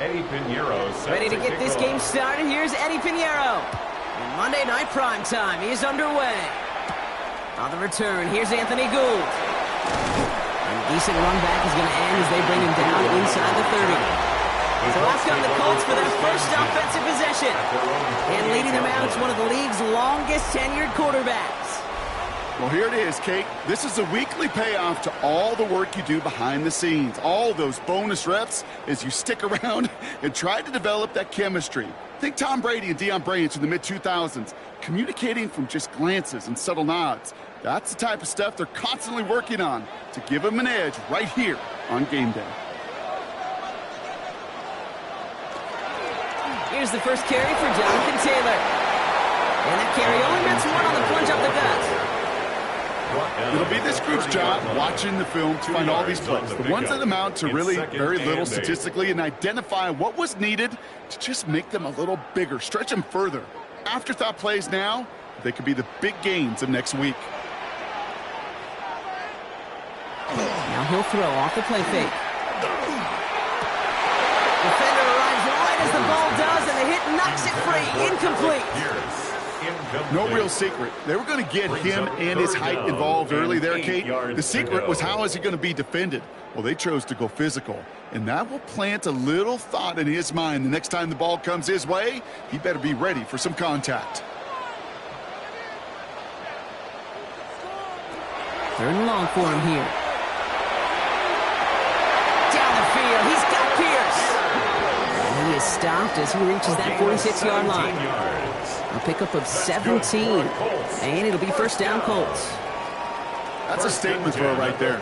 Ready to get this game started. Here's Eddie Pinheiro. And Monday Night Primetime is underway. On the return, here's Anthony Gould. And a decent run back is going to end as they bring him down inside the 30. So out come the Colts for their first offensive possession. And leading them out is one of the league's longest tenured quarterbacks. Well, here it is, Kate. This is a weekly payoff to all the work you do behind the scenes. All those bonus reps as you stick around and try to develop that chemistry. Think Tom Brady and Deion Branch in the mid-2000s, communicating from just glances and subtle nods. That's the type of stuff they're constantly working on to give them an edge right here on game day. Here's the first carry for Jonathan Taylor. And that carry only gets one on the plunge up the gut. It'll be this group's job watching the film to find all these plays, the ones that amount to really very little statistically, and identify what was needed to just make them a little bigger, stretch them further. Afterthought plays now, they could be the big gains of next week. Now he'll throw off the play fake. Defender arrives right as the ball does, and the hit knocks it free. Incomplete. No real secret. They were going to get him and his height involved early there, Kate. The secret was how is he going to be defended? Well, they chose to go physical, and that will plant a little thought in his mind. The next time the ball comes his way, he better be ready for some contact. Third and long for him here. Down the field, he's got Pierce. And he is stopped as he reaches that 46-yard line. A pickup of 17, and it'll be first down Colts. That's a statement throw right there.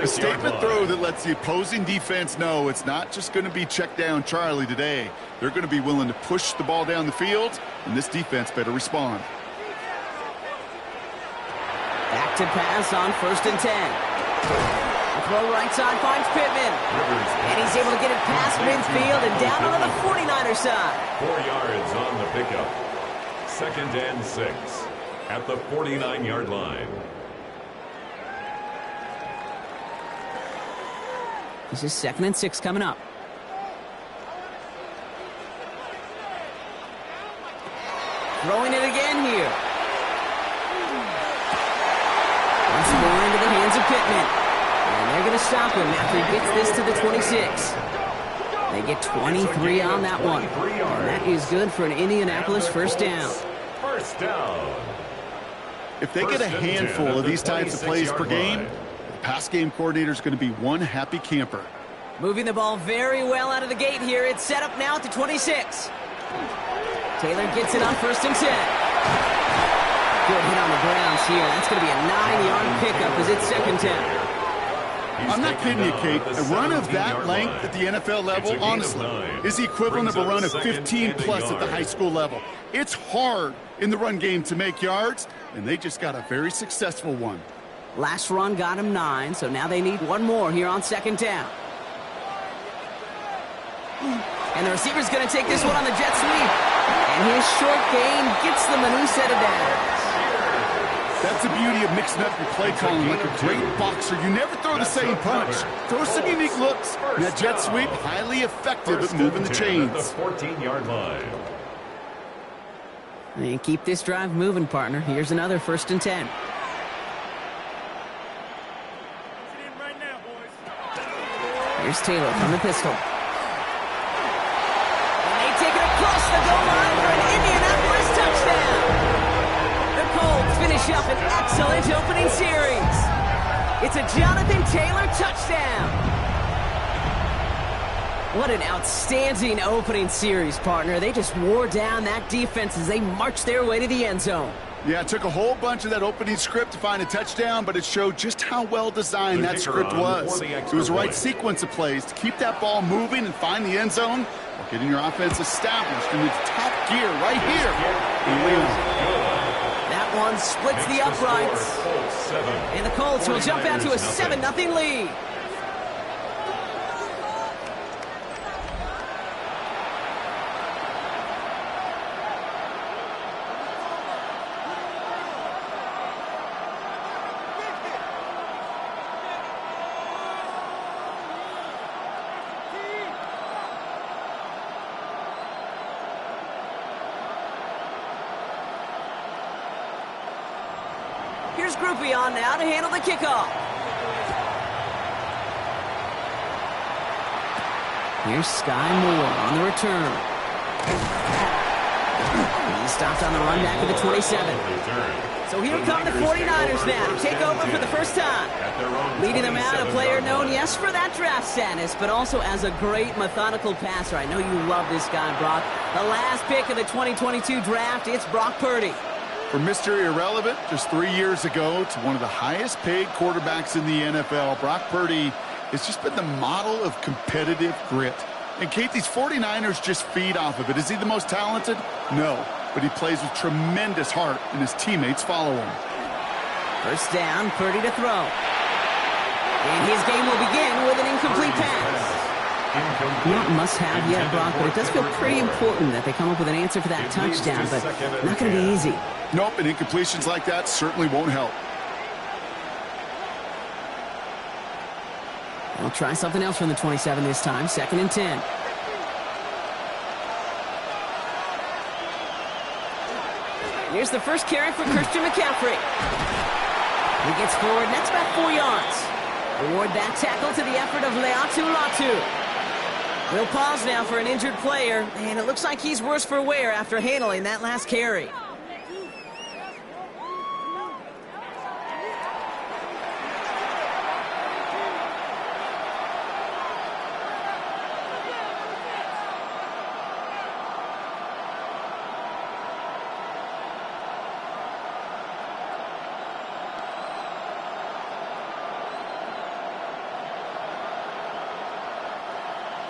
A statement throw that lets the opposing defense know it's not just going to be check down Charlie today. They're going to be willing to push the ball down the field, and this defense better respond. Back to pass on 1st and 10. The throw right side finds Pittman. And he's able to get it past midfield and down on the 49er side. 4 yards on the pickup. 2nd and 6 at the 49-yard line. This is 2nd and 6 coming up. Throwing it again here. Once more into the hands of Pittman. And they're going to stop him after he gets this to the 26. They get 23 on that one. And that is good for an Indianapolis first down. First down. If they get a handful of these types of plays per game, the pass game coordinator is going to be one happy camper. Moving the ball very well out of the gate here. It's set up now at the 26. Taylor gets it on 1st and 10. Good hit on the grounds here. That's going to be a 9-yard pickup as it's 2nd down. I'm not kidding you, Kate. A run of that length at the NFL level, honestly, is the equivalent of a run of 15-plus at the high school level. It's hard in the run game to make yards, and they just got a very successful one. Last run got him 9, so now they need one more here on 2nd down. And the receiver's going to take this one on the jet sweep. And his short game gets them a new set of downs. That's the beauty of mixing up your play calling like a great boxer. You never throw the same punch. Throw some unique looks. And that jet sweep, highly effective at moving the chains. The 14-yard line. And keep this drive moving, partner. Here's another 1st and 10. Here's Taylor from the pistol. And they take it across the goal line for an Indianapolis touchdown. The Colts finish up an excellent opening series. It's a Jonathan Taylor touchdown. What an outstanding opening series, partner. They just wore down that defense as they marched their way to the end zone. Yeah, it took a whole bunch of that opening script to find a touchdown, but it showed just how well designed that script was. It was the right sequence of plays to keep that ball moving and find the end zone while getting your offense established in its top gear right here. That one splits the uprights. And the Colts will jump out to a 7-0 lead. Here's Groupie on now to handle the kickoff. Here's Sky Moore on the return. He stopped on the run back at the 27. So here come the 49ers now to take over for the first time. Leading them out, a player known, yes, for that draft status, but also as a great methodical passer. I know you love this guy, Brock. The last pick of the 2022 draft, it's Brock Purdy. From Mr. Irrelevant just 3 years ago to one of the highest paid quarterbacks in the NFL, Brock Purdy has just been the model of competitive grit. And Kate, these 49ers just feed off of it. Is he the most talented? No. But he plays with tremendous heart, and his teammates follow him. First down, Purdy to throw. And his game will begin with an incomplete pass. Not must-have yet, Brock, but it does feel pretty important that they come up with an answer for that touchdown, but not going to be easy. Nope, and incompletions like that certainly won't help. We'll try something else from the 27 this time. 2nd and 10. Here's the first carry for Christian McCaffrey. He gets forward, and that's about 4 yards. Reward that tackle to the effort of Leatu Latu. We'll pause now for an injured player, and it looks like he's worse for wear after handling that last carry.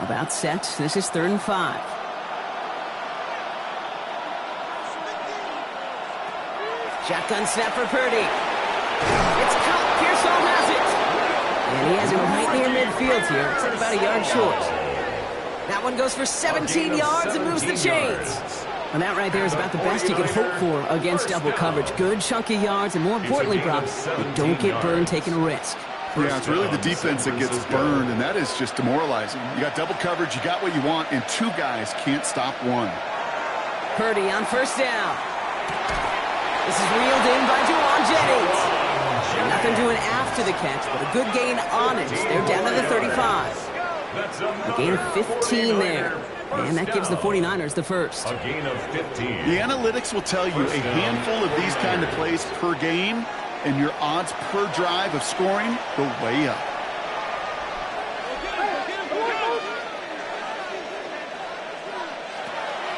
About set. This is 3rd and 5. Shotgun snap for Purdy. It's caught. Pearsall has it. And he has it right near midfield here. It's about a yard short. That one goes for 17 yards and moves the chains. And that right there is about the best you can hope for against double coverage. Good chunky yards, and more importantly, Brock, you don't get burned taking a risk. Yeah, it's really the defense that gets burned, and that is just demoralizing. You got double coverage, you got what you want, and 2 guys can't stop one. Purdy on first down. This is reeled in by Juwan Jennings. Nothing doing after the catch, but a good gain on it. They're down to the 35. A gain of 15 there. And that gives the 49ers the first. A gain of 15. The analytics will tell you a handful of these kind of plays per game, and your odds per drive of scoring go way up.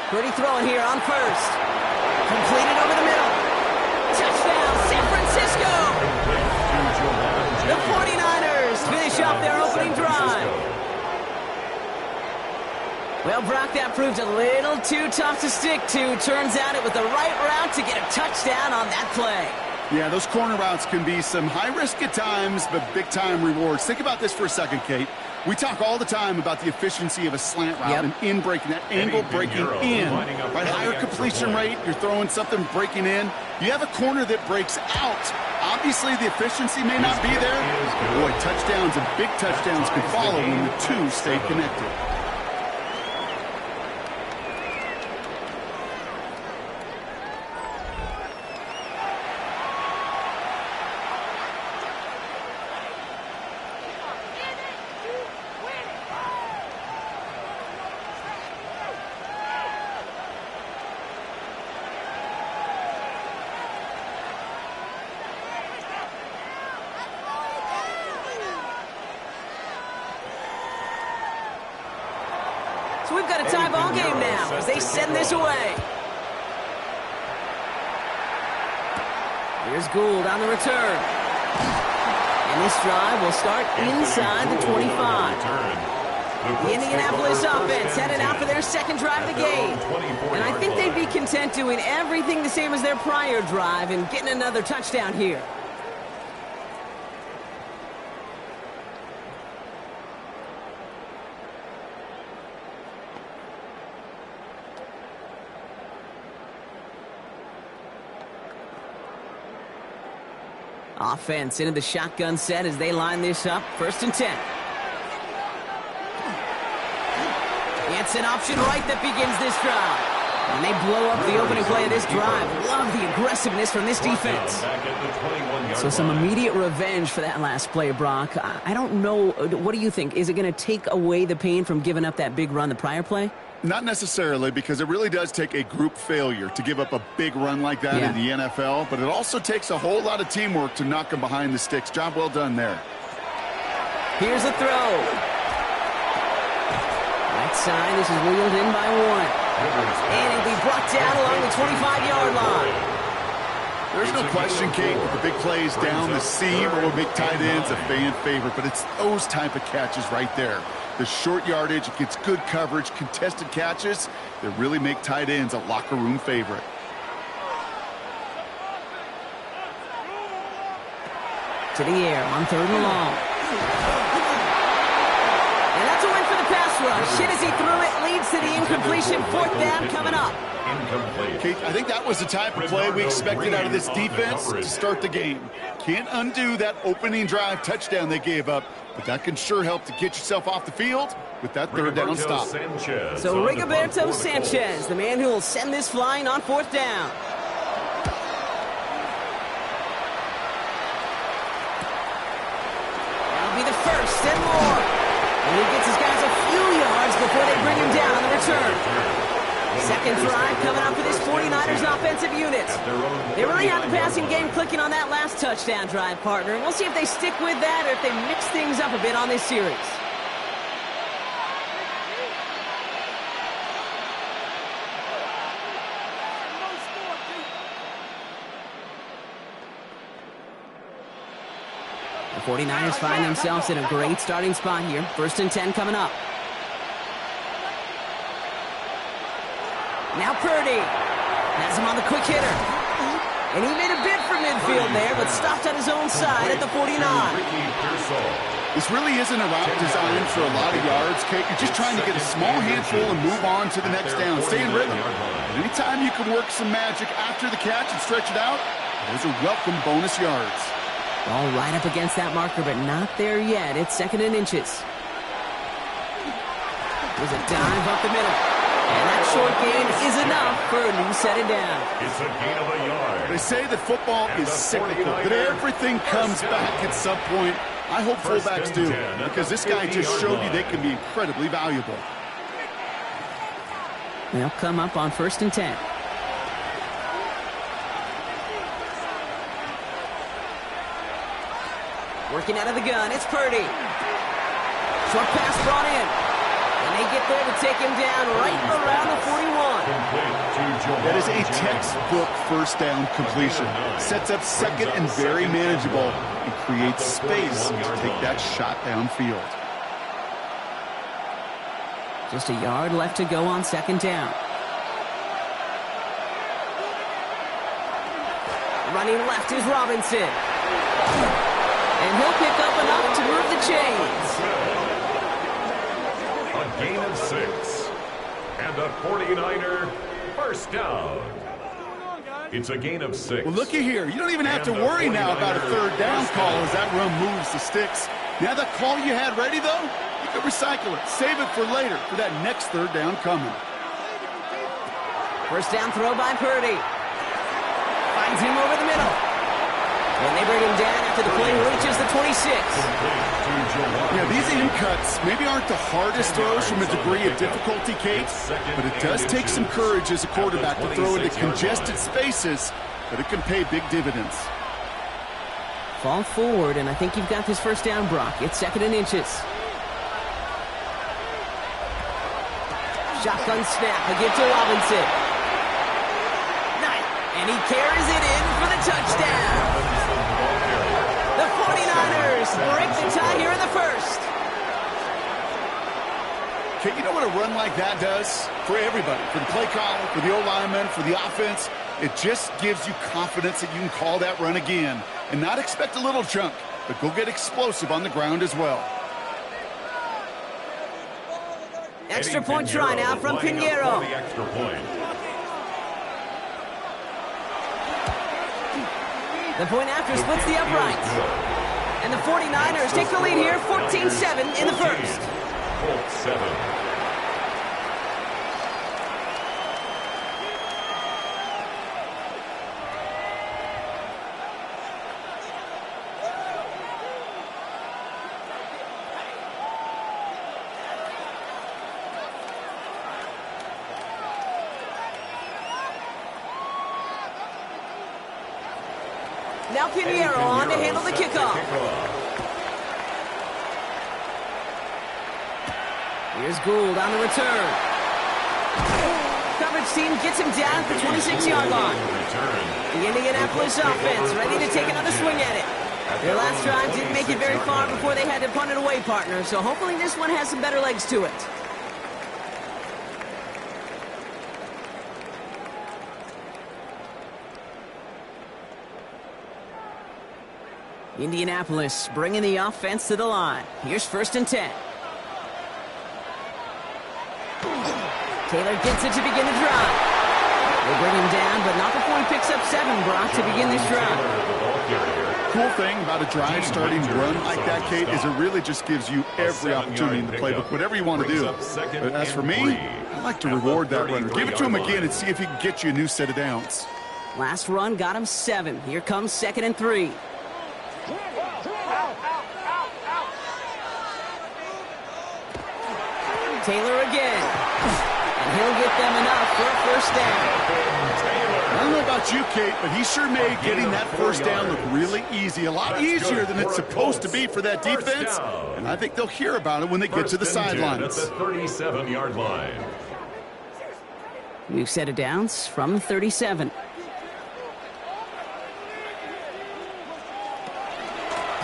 Purdy throwing here on first. Completed over the middle. Touchdown, San Francisco! The 49ers finish off their opening drive. Well, Brock, that proved a little too tough to stick to. Turns out it was the right route to get a touchdown on that play. Yeah, those corner routes can be some high risk at times, but big-time rewards. Think about this for a second, Kate. We talk all the time about the efficiency of a slant route and in breaking, that angle breaking in. Right, higher completion rate, you're throwing something breaking in. You have a corner that breaks out. Obviously, the efficiency may not be there. Boy, touchdowns and big touchdowns can follow when the two stay connected. So we've got a tie ball game now as they send this away. Here's Gould on the return. And this drive will start inside the 25. The Indianapolis offense headed out for their second drive of the game. And I think they'd be content doing everything the same as their prior drive and getting another touchdown here. Offense into the shotgun set as they line this up. 1st and 10. It's an option right that begins this drive. And they blow up the opening play of this drive. Love the aggressiveness from this defense. So some immediate revenge for that last play, Brock. I don't know. What do you think? Is it going to take away the pain from giving up that big run the prior play? Not necessarily, because it really does take a group failure to give up a big run like that in the NFL. But it also takes a whole lot of teamwork to knock them behind the sticks. Job well done there. Here's a throw. Right side. This is wheeled in by one. And it'll be brought down along the 25-yard line. There's no question, Kate, with the big plays down the seam or big tight ends, a fan favorite. But it's those type of catches right there. The short yardage, it gets good coverage, contested catches that really make tight ends a locker room favorite. To the air on 3rd and long. And that's a win for the pass rush. Hit as he threw it, leads to the incompletion. 4th down coming up. Kate, I think that was the type of play we expected out of this defense to start the game. Can't undo that opening drive touchdown they gave up, but that can sure help to get yourself off the field with that 3rd down stop. So Rigoberto Sanchez, the man who will send this flying on 4th down. That'll be the 1st and more. And he gets his guys a few yards before they bring him down on the return. Second drive coming up for this 49ers offensive unit. They really have the passing game clicking on that last touchdown drive, partner. We'll see if they stick with that or if they mix things up a bit on this series. The 49ers find themselves in a great starting spot here. 1st and 10 coming up. Now Purdy has him on the quick hitter. And he made a bid for midfield there, but stopped on his own side at the 49. This really isn't a route designed for a lot of yards, Kate. You're just trying to get a small handful and move on to the next down. Stay in rhythm. And anytime you can work some magic after the catch and stretch it out, those are welcome bonus yards. Ball right up against that marker, but not there yet. It's 2nd and inches. There's a dive up the middle. And that short gain is enough for a new set it down. It's a gain of a yard. They say that football is cyclical, that everything comes back at some point. I hope fullbacks do, because this guy just showed you they can be incredibly valuable. They'll come up on 1st and 10. Working out of the gun, it's Purdy. Short pass brought in. And they get there to take him down right around the 41. That is a textbook 1st down completion. Sets up 2nd and very manageable and creates space to take that shot downfield. Just a yard left to go on 2nd down. Running left is Robinson. And he'll pick up enough to move the chains. A gain of 6. And a 49er 1st down. It's a gain of 6. Well, looky here. You don't even have to worry now about a 3rd down call as that run moves the sticks. Now that call you had ready, though, you can recycle it. Save it for later for that next 3rd down coming. 1st down throw by Purdy. Finds him over the middle. And they bring him down after the play reaches the 26. Yeah, these in cuts maybe aren't the hardest throws from a degree of difficulty, Kate, but it does take some courage as a quarterback to throw into congested spaces, but it can pay big dividends. Fall forward, and I think you've got this 1st down, Brock. It's 2nd and inches. Shotgun snap, a give to Robinson. And he carries it in for the touchdown. The 49ers break the tie here in the 1st. Okay, you know what a run like that does for everybody, for the play caller, for the O-lineman, for the offense? It just gives you confidence that you can call that run again and not expect a little chunk, but go get explosive on the ground as well. Extra point try now from Pinheiro. The point after splits the uprights. And the 49ers take the lead here, 14-7 in the 1st. Now Pinheiro on to handle the kickoff. Here's Gould on the return. Coverage team gets him down at the 26-yard line. The Indianapolis offense ready to take another swing at it. Their last drive didn't make it very far before they had to punt it away, partner, so hopefully this one has some better legs to it. Indianapolis bringing the offense to the line. Here's 1st and 10. Taylor gets it to begin the drive. They bring him down, but not before he picks up 7, Brock, to begin this drive. Cool thing about a drive starting run like that, Kate, is it really just gives you every opportunity in the playbook, whatever you want to do. But as for me, I like to reward that runner. Give it to him again and see if he can get you a new set of downs. Last run got him 7. Here comes 2nd and 3. Taylor again. And he'll get them enough for a 1st down. I don't know about you, Kate, but he sure made getting that 1st down look really easy. A lot easier than it's supposed to be for that defense. And I think they'll hear about it when they get to the sidelines. At the 37-yard line. New set of downs from the 37.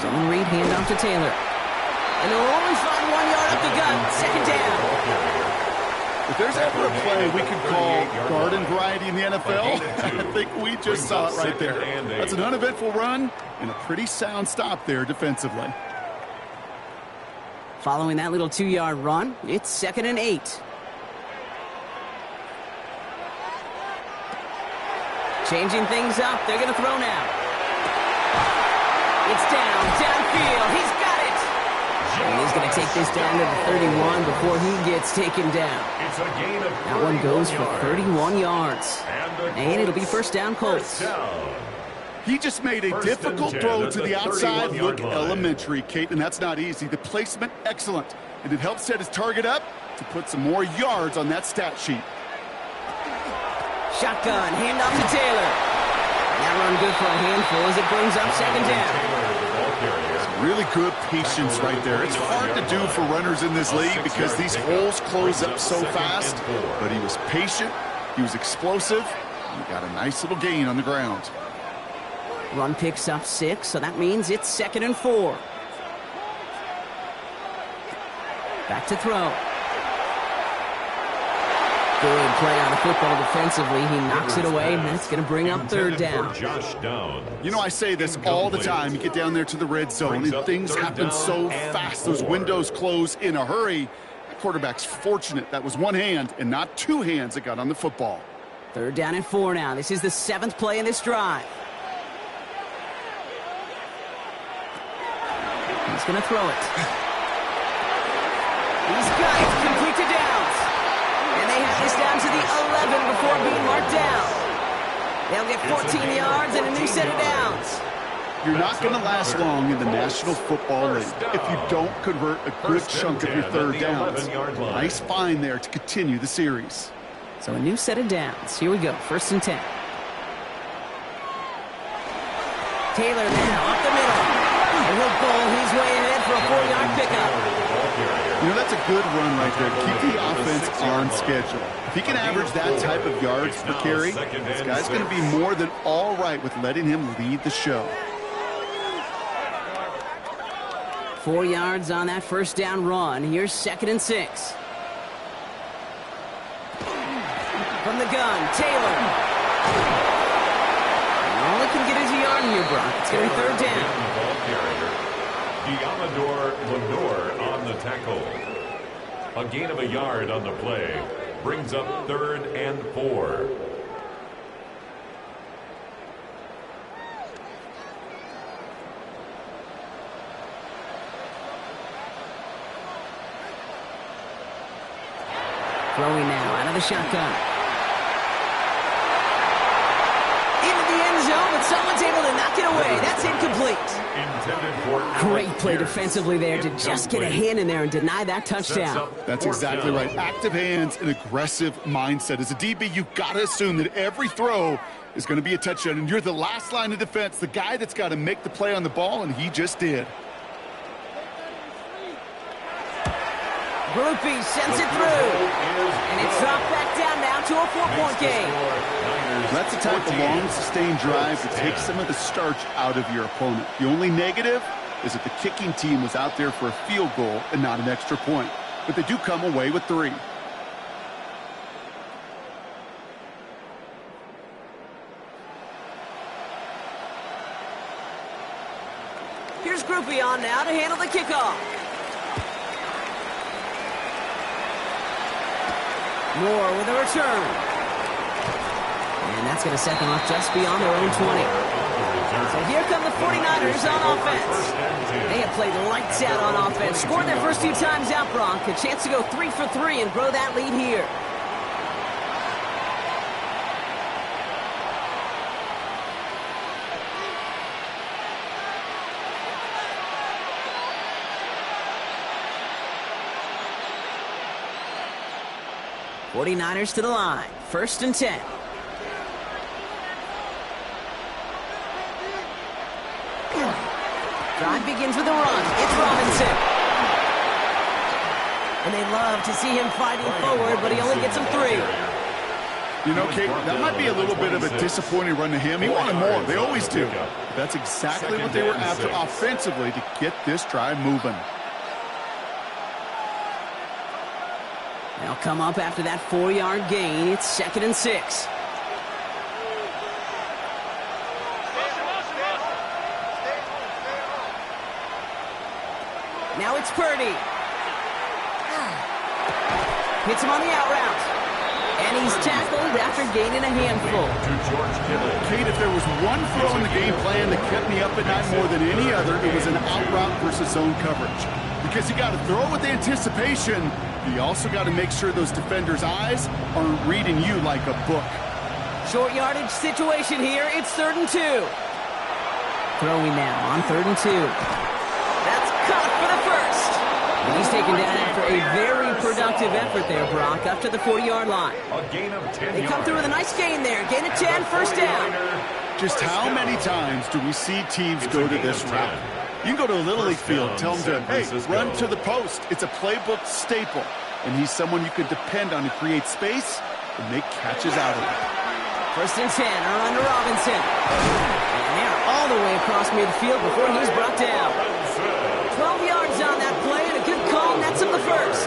Zone read, handoff to Taylor. And they'll only find 1 yard up the gut. 2nd down. If there's ever a play we could call garden variety in the NFL, I think we just saw it right there. That's an uneventful run and a pretty sound stop there defensively. Following that little 2-yard run, it's 2nd and 8. Changing things up. They're going to throw now. It's downfield. He's got it. And he's going to take this down to the 31 before he gets taken down. That one goes for 31 yards. And it'll be 1st down Colts. He just made a difficult throw to the outside look elementary, Kate, and that's not easy. The placement, excellent. And it helped set his target up to put some more yards on that stat sheet. Shotgun, handoff to Taylor. That run good for a handful as it brings up 2nd down. Really good patience right there. It's hard to do for runners in this league because these holes close up so fast. But he was patient, he was explosive, and he got a nice little gain on the ground. Run picks up 6, so that means it's 2nd and 4. Back to throw. Good play on the football defensively. He knocks it away, and that's going to bring up 3rd down. You know, I say this all the time. You get down there to the red zone, and things happen so fast. Those windows close in a hurry. The quarterback's fortunate that was one hand and not 2 hands that got on the football. 3rd down and 4 now. This is the 7th play in this drive. He's going to throw it. He's got it. Complete to Downs. And they have this down to the 11 before being marked down. They'll get 14 yards and a new set of downs. You're not going to last long in the National Football League if you don't convert a good chunk of your 3rd downs. Nice find there to continue the series. So a new set of downs. Here we go. 1st and 10. Taylor now up the middle. And he'll pull his way ahead for a 4-yard pickup. You know, that's a good run right there. Keep the offense on schedule. If he can average that type of yards per carry, this guy's going to be more than all right with letting him lead the show. 4 yards on that 1st down run. Here's 2nd and 6. From the gun, Taylor. All he can get is a yard here, Brock. It's going to be 3rd down. Lenore on the tackle. A gain of a yard on the play. Brings up 3rd and 4. Throwing now out of the shotgun. Into the end the zone, but someone's able to knock it away. That's incomplete. Great play defensively there to just get a hand in there and deny that touchdown. That's exactly right. Active hands and aggressive mindset. As a DB, you've got to assume that every throw is going to be a touchdown, and you're the last line of defense, the guy that's got to make the play on the ball, and he just did. Groupie sends it through, and it's dropped back down now to a 4-point game. That's the type of long, sustained drive that takes some of the starch out of your opponent. The only negative is that the kicking team was out there for a field goal and not an extra point. But they do come away with 3. Here's Groupie on now to handle the kickoff. Moore with a return. And that's going to set them up just beyond their own 20. So here come the 49ers on offense. They have played lights out on offense. Scored their first 2 times out, Bronk. A chance to go 3 for 3 and grow that lead here. '49ers to the line. 1st and 10. Drive begins with a run. It's Robinson. And they love to see him fighting forward, but he only gets him 3. You know, Kate, that might be a little bit of a disappointing run to him. He wanted more. They always do. But that's exactly what they were after offensively to get this drive moving. They'll come up after that 4-yard gain. It's 2nd and 6. Now it's Purdy. Hits him on the out route. And he's tackled after gaining a handful. Kate, if there was one throw in the game plan that kept me up at night more than any other, it was an out route versus zone coverage. Because you got to throw with anticipation, but you also got to make sure those defenders' eyes aren't reading you like a book. Short yardage situation here. It's 3rd and 2. Throwing now on 3rd and 2. That's caught for the first. And he's taken down after a very productive effort there, Brock, up to the 40-yard line. A gain of 10 They come through with a nice gain there. Gain of 10, 1st down. Just how many times do we see teams go to this route? You can go to a Little League field, tell them to, hey, run to the post. It's a playbook staple. And he's someone you can depend on to create space and make catches out of it. 1st and 10 are under Robinson. And they're all the way across midfield before he's brought down. 12 yards on that play and a good call nets him the first.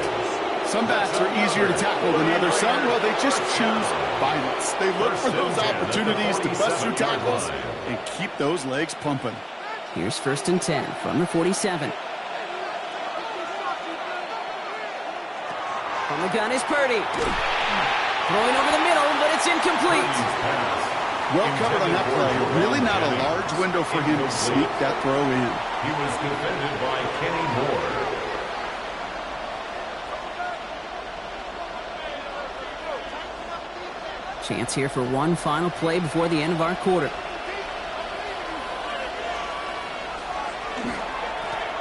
Some backs are easier to tackle than others. Some, well, they just choose violence. They look for those opportunities to bust through tackles and keep those legs pumping. Here's 1st and 10 from the 47. From the gun is Purdy. Throwing over the middle, but it's incomplete. Well covered on that play. Really not a large window for him to sneak that throw in. He was defended by Kenny Moore. Chance here for one final play before the end of our quarter.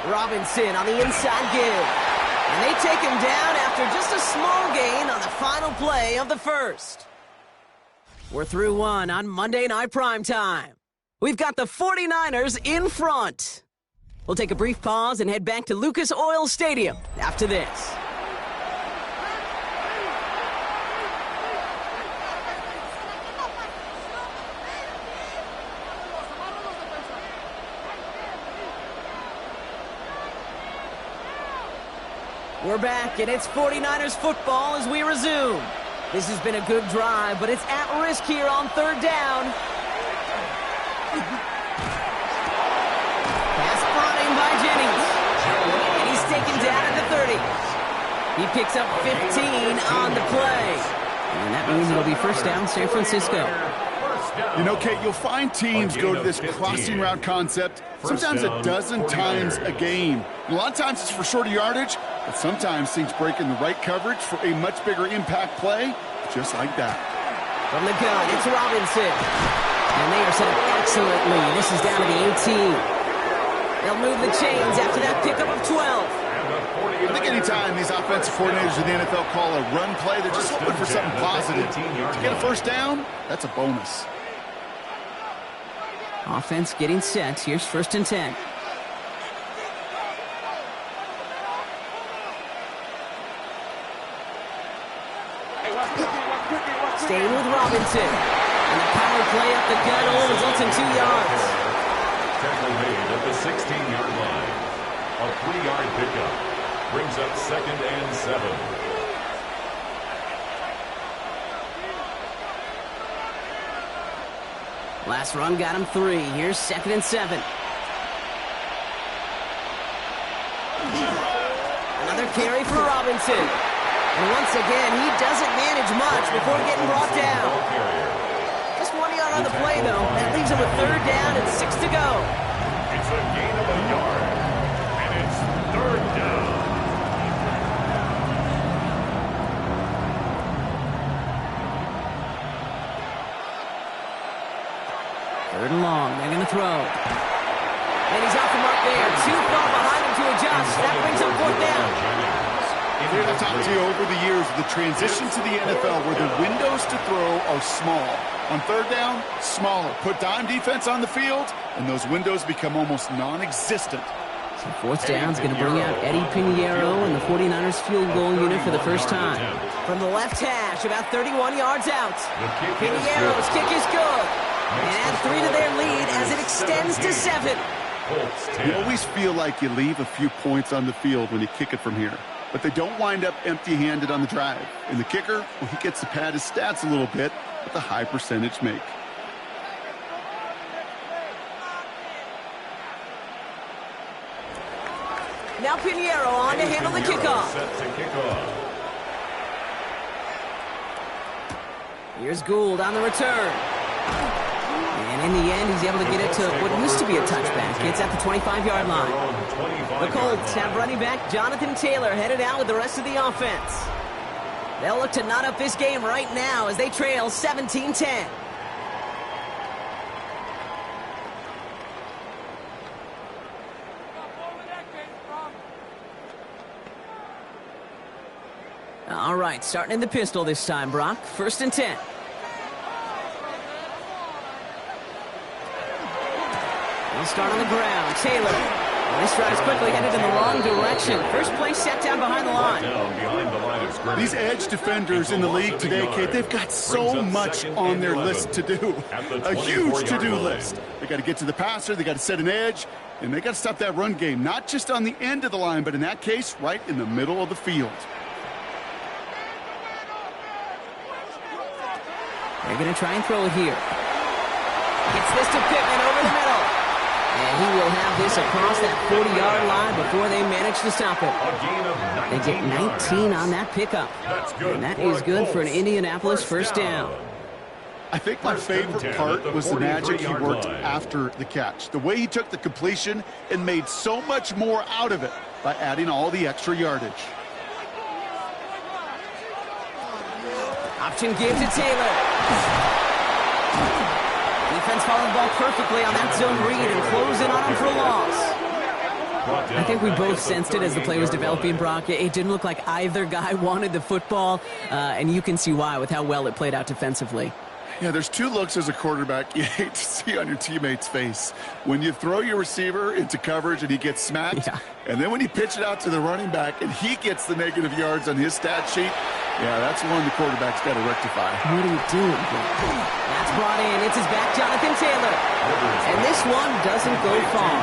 Robinson on the inside give. And they take him down after just a small gain on the final play of the first. We're through 1 on Monday Night Primetime. We've got the 49ers in front. We'll take a brief pause and head back to Lucas Oil Stadium after this. We're back, and it's 49ers football as we resume. This has been a good drive, but it's at risk here on 3rd down. Pass brought in by Jennings. And he's taken down at the 30. He picks up 15 on the play. And that means it'll be 1st down, San Francisco. You know, Kate, you'll find teams go to this crossing route concept sometimes a dozen times a game. And a lot of times it's for shorter yardage, but sometimes things break in the right coverage for a much bigger impact play, just like that. From the gun, it's Robinson. And they are set up excellently. This is down to the 18. They'll move the chains after that pickup of 12. I think anytime these offensive coordinators in the NFL call a run play, they're just hoping for something positive. To get a first down, that's a bonus. Offense getting set. Here's 1st and 10. Staying with Robinson. And the power play up the gut only results in 2 yards. Tackle made at the 16-yard line. A 3-yard pickup brings up 2nd and 7. Last run got him 3. Here's 2nd and 7. Another carry for Robinson. And once again, he doesn't manage much before getting brought down. Just 1 yard on the play, though. That leaves him with 3rd down and 6 to go. It's a gain of a yard. And it's 3rd down. Third and long. They're going to throw. And he's off the mark there. Too far behind him to adjust. That brings him 4th down. I've talked to you over the years of the transition to the NFL where the windows to throw are small. On 3rd down, smaller. Put dime defense on the field, and those windows become almost non-existent. So 4th down is going to bring out Eddie Pinheiro and the 49ers field goal unit for the first time. From the left hash, about 31 yards out. Pinheiro's kick is good. And add 3 to their lead as it extends to 7. You always feel like you leave a few points on the field when you kick it from here. But they don't wind up empty-handed on the drive. And the kicker, well, he gets to pad his stats a little bit with a high percentage make. Now Pinheiro on to handle the kickoff. Here's Gould on the return. And in the end, he's able to get it to what used to be a touchback. It's at the 25-yard line. The Colts have running back Jonathan Taylor headed out with the rest of the offense. They'll look to knot up this game right now as they trail 17-10. All right, starting in the pistol this time, Brock. 1st and 10. He'll start on the ground. Taylor. This drive's quickly headed in the wrong direction. First play set down behind the line. These edge defenders in the league today, Kate, they've got so much on their list to do. A huge to-do list. They got to get to the passer, they got to set an edge, and they got to stop that run game. Not just on the end of the line, but in that case, right in the middle of the field. They're going to try and throw it here. Gets this to Pittman over the middle. And he will have this across that 40-yard line before they manage to stop it. They get 19 on that pickup. And that is good for an Indianapolis first down. I think my favorite part was the magic he worked after the catch. The way he took the completion and made so much more out of it by adding all the extra yardage. Option give to Taylor. Defense followed the ball perfectly on that zone read and closing on him for a loss. I think we both sensed it as the play was developing, Brock. It didn't look like either guy wanted the football, and you can see why with how well it played out defensively. Yeah, there's 2 looks as a quarterback you hate to see on your teammate's face. When you throw your receiver into coverage and he gets smacked, and then when you pitch it out to the running back and he gets the negative yards on his stat sheet, yeah, that's one the quarterback's got to rectify. What are you doing, bro? That's brought in. It's his back, Jonathan Taylor. And this one doesn't go far.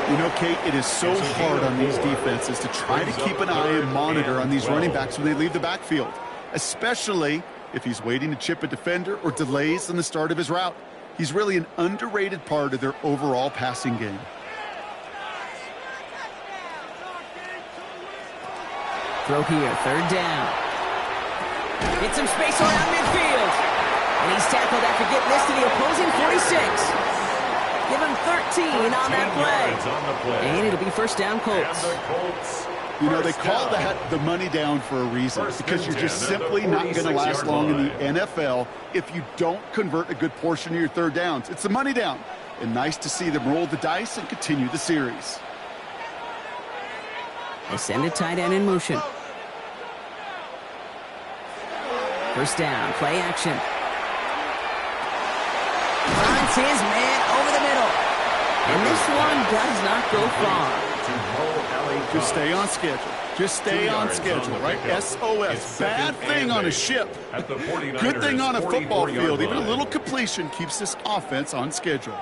You know, Kate, it is so hard on these defenses to try to keep an eye and monitor on these running backs when they leave the backfield, especially if he's waiting to chip a defender or delays in the start of his route. He's really an underrated part of their overall passing game. Throw here, 3rd down. Get some space around midfield. And he's tackled after getting this to the opposing 46. Give him 13 on that play. And it'll be first down, Colts. And the Colts You know, they call that the money down for a reason, because you're just simply not going to last long in the NFL if you don't convert a good portion of your third downs. It's the money down. And nice to see them roll the dice and continue the series. They send a tight end in motion. First down, play action. Finds his man over the middle. And this one does not go far. Just stay on schedule. Just stay on schedule, right? SOS. Bad thing on a ship. Good thing on a football field. Even a little completion keeps this offense on schedule.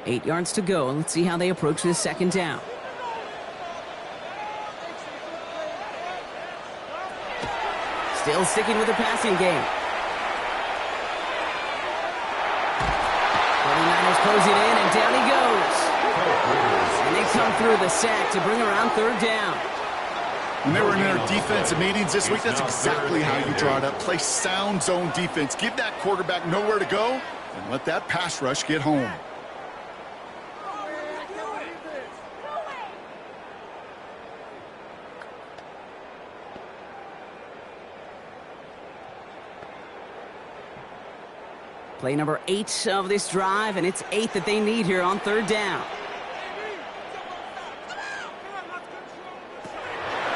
8 yards to go. Let's see how they approach this second down. Still sticking with the passing game. 49ers closing in, and down he goes. And they come through the sack to bring around third down. When they were in their defensive meetings this week, that's exactly how you draw it up. Play sound zone defense. Give that quarterback nowhere to go, and let that pass rush get home. Play number 8 of this drive, and it's 8 that they need here on third down.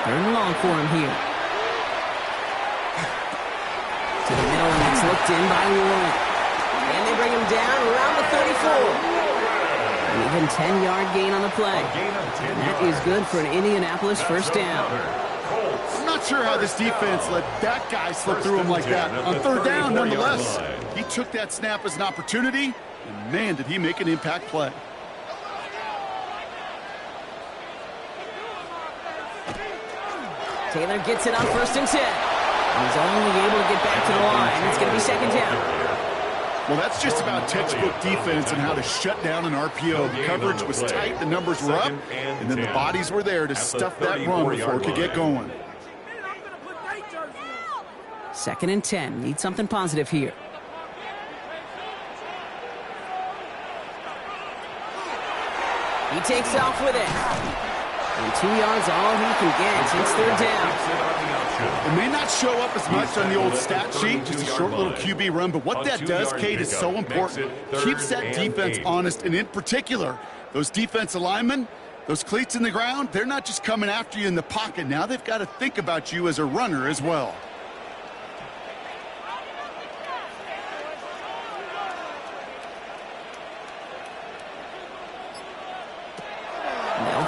Third and long for him here. To the middle, and it's looked in by Warren. And they bring him down around the 34. An even 10-yard gain on the play. And that is good for an Indianapolis first down. I'm not sure how this defense let that guy slip through him like that. On third down, nonetheless, he took that snap as an opportunity, and man, did he make an impact play. Taylor gets it on first and 10. He's only able to get back to the line. It's going to be second down. Well, that's just about textbook defense and how to shut down an RPO. The coverage was tight, the numbers were up, and then the bodies were there to stuff that run before it could get going. Second and 10. Need something positive here. He takes off with it. And 2 yards all he can get. It's third down. It may not show up as much on the old stat sheet, just a short little QB run, but what that does, Kate, is so important. Keeps that defense honest, and in particular, those defensive linemen, those cleats in the ground, they're not just coming after you in the pocket. Now they've got to think about you as a runner as well.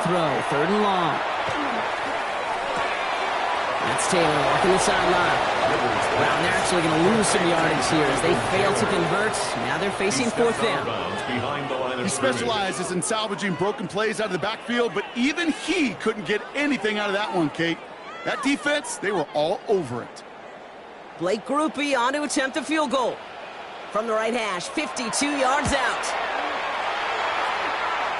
Throw, third and long. That's Taylor walking the sideline. Wow, they're actually going to lose some yardage here as they fail to convert. Now they're facing fourth down. He specializes in salvaging broken plays out of the backfield, but even he couldn't get anything out of that one, Kate. That defense, they were all over it. Blake Grupe on to attempt a field goal. From the right hash, 52 yards out.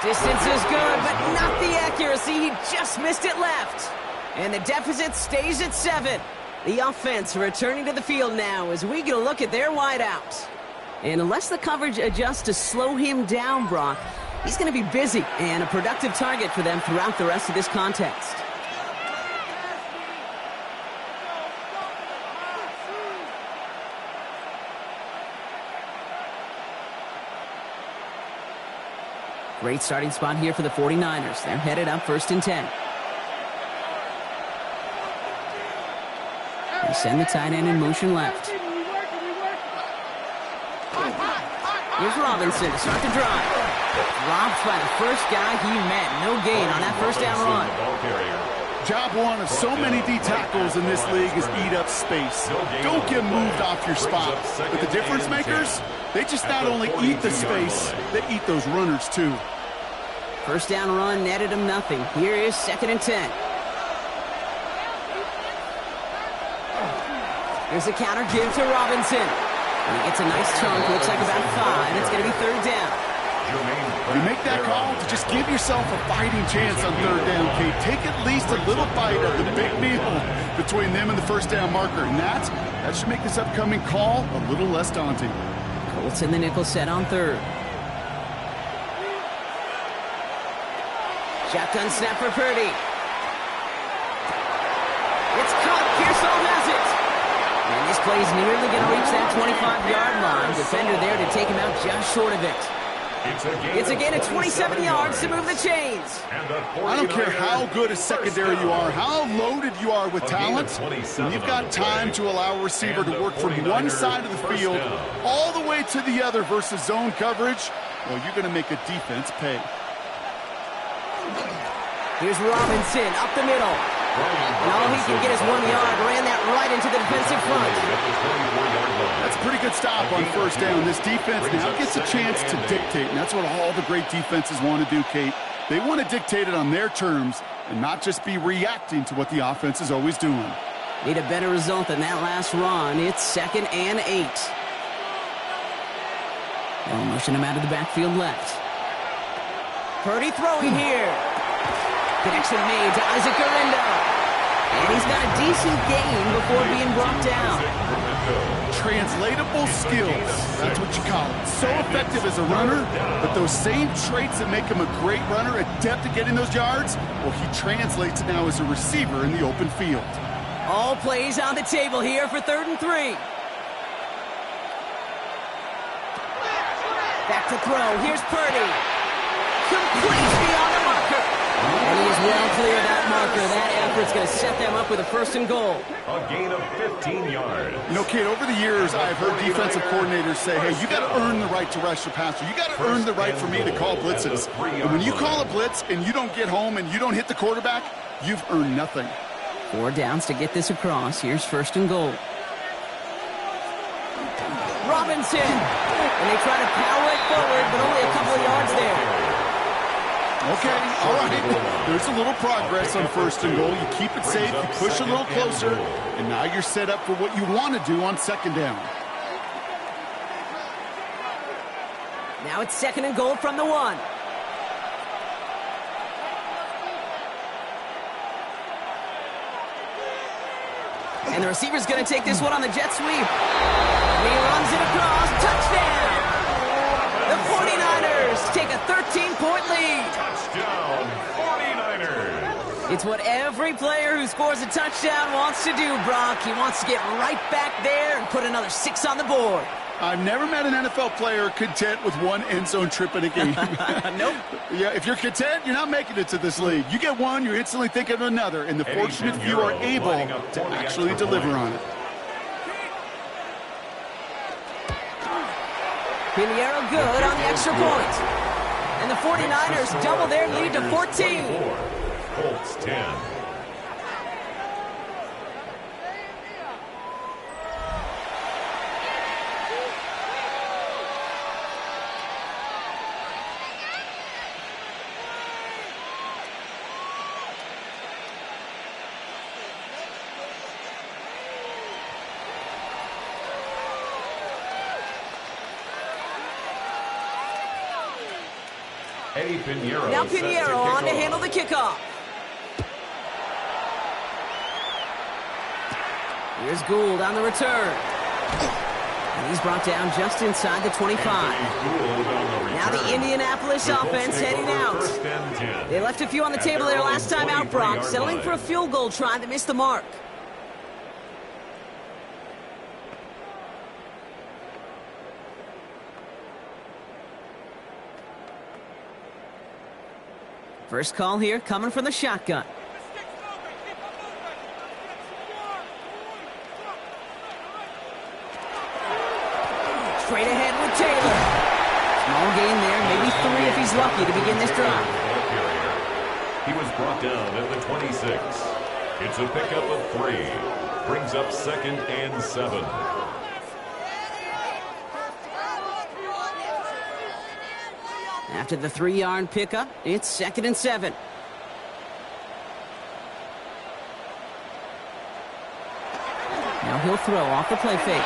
Distance is good, but not the accuracy. He just missed it left. And the deficit stays at 7. The offense returning to the field now as we get a look at their wideouts. And unless the coverage adjusts to slow him down, Brock, he's going to be busy and a productive target for them throughout the rest of this contest. Great starting spot here for the 49ers. They're headed up first and 10. They send the tight end in motion left. Here's Robinson to start the drive. Dropped by the first guy he met. No gain on that first down run. Job one of so many D tackles in this league is eat up space. Don't get moved off your spot. But the difference makers, they just not only eat the space, they eat those runners too. First down run netted him nothing. Here is second and 10. Here's a counter give to Robinson. And he gets a nice chunk, looks like about 5. It's going to be third down. You make that call to just give yourself a fighting chance on third down, Kate. Take at least a little bite of the big meal between them and the first down marker. And that should make this upcoming call a little less daunting. Colts in the nickel set on third. Shotgun snap for Purdy. play's nearly going to reach that 25-yard line. Defender there to take him out just short of it. It's a gain of 27 yards to move the chains. I don't care how good a secondary you are, how loaded you are with talent, when you've got time to allow a receiver to work from one side of the field all the way to the other versus zone coverage, well, you're going to make a defense pay. Here's Robinson up the middle. And all he can get is 1 yard. Ran that right into the defensive front. That's a pretty good stop on first down. This defense now gets a chance to dictate, and that's what all the great defenses want to do, Kate. They want to dictate it on their terms and not just be reacting to what the offense is always doing. Need a better result than that last run. It's 2nd and 8. They'll motion him out of the backfield left. Purdy throwing here. Connection made to Isaac Gurindo. And he's got a decent gain before being brought down. Translatable skills, that's what you call it. So effective as a runner, but those same traits that make him a great runner, adept at getting those yards, well, he translates it now as a receiver in the open field. All plays on the table here for 3rd and 3. Back to throw. Here's Purdy. Complete beyond the marker. And he is well clear of that marker. That effort's going to set them up with a 1st and goal. A gain of 15 yards. You know, Kate, over the years, I've heard defensive coordinators say, hey, you got to earn the right to rush the passer. You got to earn the right for me to call blitzes. And when you call a blitz and you don't get home and you don't hit the quarterback, you've earned nothing. 4 downs to get this across. Here's 1st and goal. Robinson. And they try to power it forward, but only a couple of yards there. Okay, all right. There's a little progress on 1st and goal. You keep it safe, you push a little closer, and now you're set up for what you want to do on 2nd down. Now it's 2nd and goal from the 1. And the receiver's going to take this one on the jet sweep. And he runs it across. Touchdown! The 49ers take a 13-point lead. Touchdown, 49ers. It's what every player who scores a touchdown wants to do, Brock. He wants to get right back there and put another 6 on the board. I've never met an NFL player content with one end zone trip in a game. Nope. Yeah, if you're content, you're not making it to this league. You get one, you're instantly thinking of another, and the fortunate few are able to actually deliver on it. Pinheiro good on the extra point. And the 49ers double their lead to 14. Colts 10. Now Pinheiro on to handle the kickoff. Here's Gould on the return. And he's brought down just inside the 25. Now the Indianapolis offense heading out. They left a few on the table there last time out, Brock, settling for a field goal try that missed the mark. First call here coming from the shotgun. Straight ahead with Taylor. Small gain there, maybe 3 if he's lucky to begin this drive. He was brought down at the 26. It's a pickup of 3. Brings up 2nd and 7. After the 3-yard pickup, it's 2nd and 7. Now he'll throw off the play fake.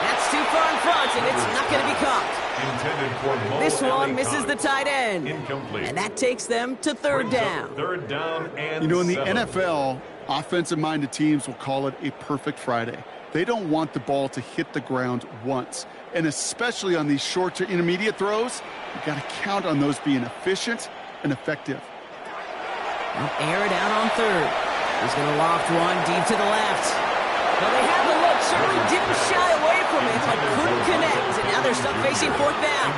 That's too far in front, and it's not going to be caught. This one misses the tight end. Incomplete. And that takes them to 3rd down. 3rd down and You know, in the 7. NFL, offensive-minded teams will call it a perfect Friday. They don't want the ball to hit the ground once. And especially on these short to intermediate throws, you've got to count on those being efficient and effective. Now air it out on 3rd. He's going to loft one deep to the left. Well, they had the look, certainly didn't shy away from it, but couldn't connect. And now they're stuck facing fourth down.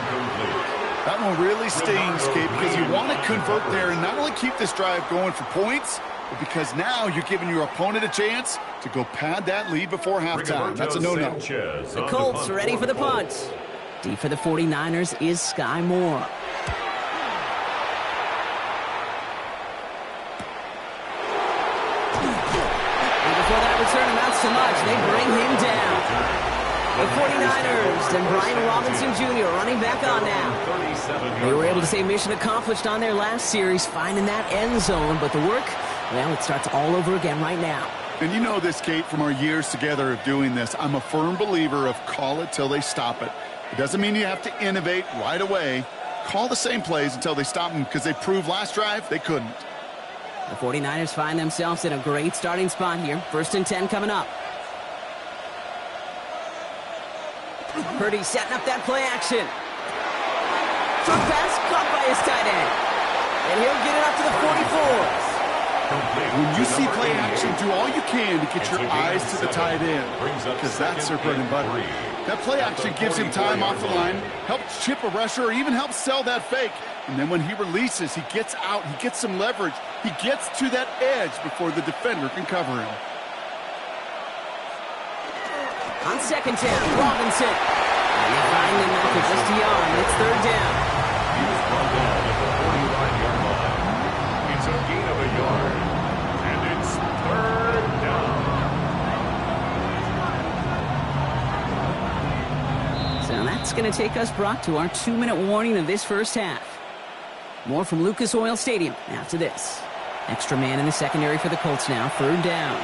That one really stings, Kate, because you want to convert there and not only keep this drive going for points, but because now you're giving your opponent a chance to go pad that lead before halftime. That's a no-no. The Colts ready for the punt. D for the 49ers is Sky Moore. And before that return amounts to much, they bring him down. The 49ers and Brian Robinson Jr. running back on now. They were able to say mission accomplished on their last series, finding that end zone, but the work, well, it starts all over again right now. And you know this, Kate, from our years together of doing this. I'm a firm believer of call it till they stop it. It doesn't mean you have to innovate right away. Call the same plays until they stop them, because they proved last drive they couldn't. The 49ers find themselves in a great starting spot here. 1st and 10 coming up. Purdy setting up that play action. Short pass caught by his tight end. And he'll get it up to the 44. When you see play action, do all you can to get your eyes to the tight end, because that's their bread and butter. That play action gives him time off the line, helps chip a rusher, or even helps sell that fake. And then when he releases, he gets out, he gets some leverage. He gets to that edge before the defender can cover him. On 2nd down, Robinson. And they find him after just a yard. It's 3rd down. He was brought down at the 45-yard line. It's a gain of a yard. And it's 3rd down. So that's going to take us, Brock, to our 2-minute warning of this first half. More from Lucas Oil Stadium after this. Extra man in the secondary for the Colts now. 3rd down.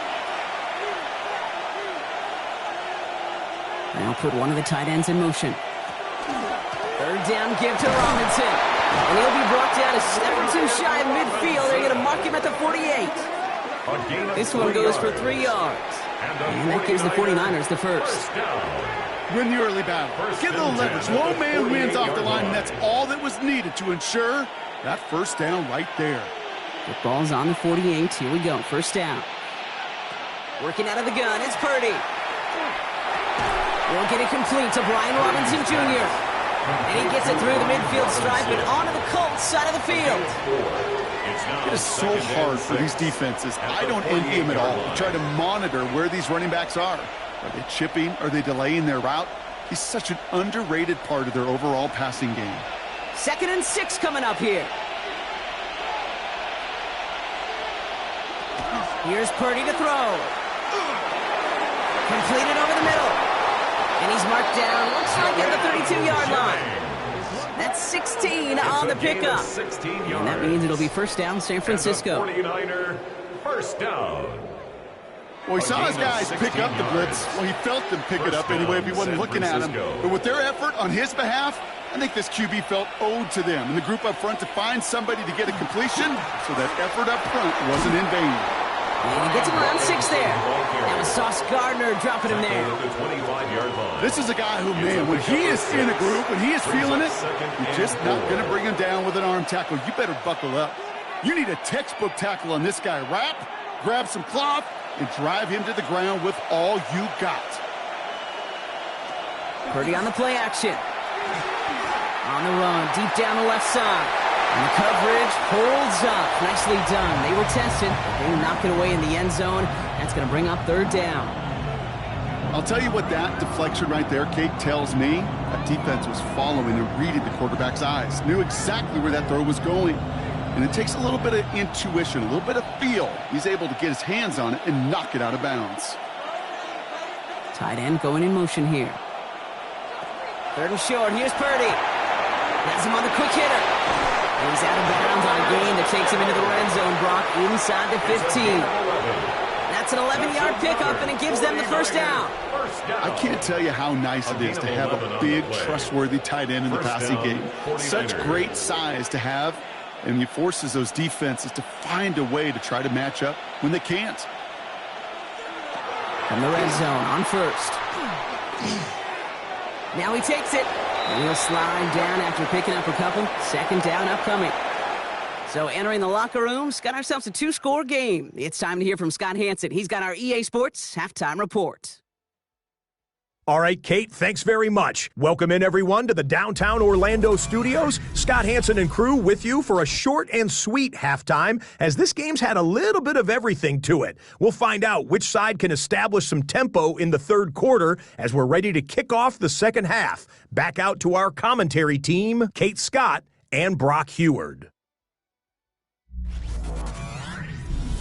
Now put one of the tight ends in motion. 3rd down give to Robinson. And he'll be brought down a step or two shy of midfield. They're going to mark him at the 48. This one goes for 3 yards. And that gives the 49ers the first. Win the early battle. Get a little leverage. Low man wins off the line, and that's all that was needed to ensure that 1st down right there. The ball's on the 48. Here we go. 1st down. Working out of the gun. It's Purdy. We'll get it complete to Brian Robinson Jr. And he gets it through the midfield stripe and onto the Colts side of the field. It is so hard for these defenses. I don't envy them at all. Try to monitor where these running backs are. Are they chipping? Are they delaying their route? He's such an underrated part of their overall passing game. 2nd and 6 coming up here. Here's Purdy to throw. Completed over the middle. And he's marked down, looks like at the 32-yard line. That's 16 on the pickup. And that means it'll be 1st down, San Francisco. 49er, 1st down. Well, he saw his guys pick up the blitz. Well, he felt them pick it up anyway if he wasn't looking at him. But with their effort on his behalf, I think this QB felt owed to them and the group up front to find somebody to get a completion, so that effort up front wasn't in vain. And he gets him around 6 there. That was Sauce Gardner dropping him there. This is a guy who, man, when he is in a group, when he is feeling it, you're just not going to bring him down with an arm tackle. You better buckle up. You need a textbook tackle on this guy. Wrap, grab some cloth, and drive him to the ground with all you got. Purdy on the play action. On the run, deep down the left side. And the coverage holds up. Nicely done. They were tested. They knocked it away in the end zone. That's going to bring up 3rd down. I'll tell you what that deflection right there, Kate, tells me. That defense was following and reading the quarterback's eyes. Knew exactly where that throw was going. And it takes a little bit of intuition, a little bit of feel. He's able to get his hands on it and knock it out of bounds. Tight end going in motion here. 3rd and short. Here's Purdy. Has him on the quick hitter. And he's out of bounds on a gain that takes him into the red zone, Brock, inside the 15. That's an 11-yard pickup, and it gives them the 1st down. I can't tell you how nice it is to have a big, trustworthy tight end in the passing game. Such great size to have, and he forces those defenses to find a way to try to match up when they can't. From the red zone on 1st. Now he takes it. And he'll slide down after picking up a couple. 2nd down upcoming. So entering the locker rooms, got ourselves a 2-score game. It's time to hear from Scott Hansen. He's got our EA Sports halftime report. All right, Kate, thanks very much. Welcome in, everyone, to the downtown Orlando studios. Scott Hansen and crew with you for a short and sweet halftime, as this game's had a little bit of everything to it. We'll find out which side can establish some tempo in the third quarter as we're ready to kick off the second half. Back out to our commentary team, Kate Scott and Brock Heward.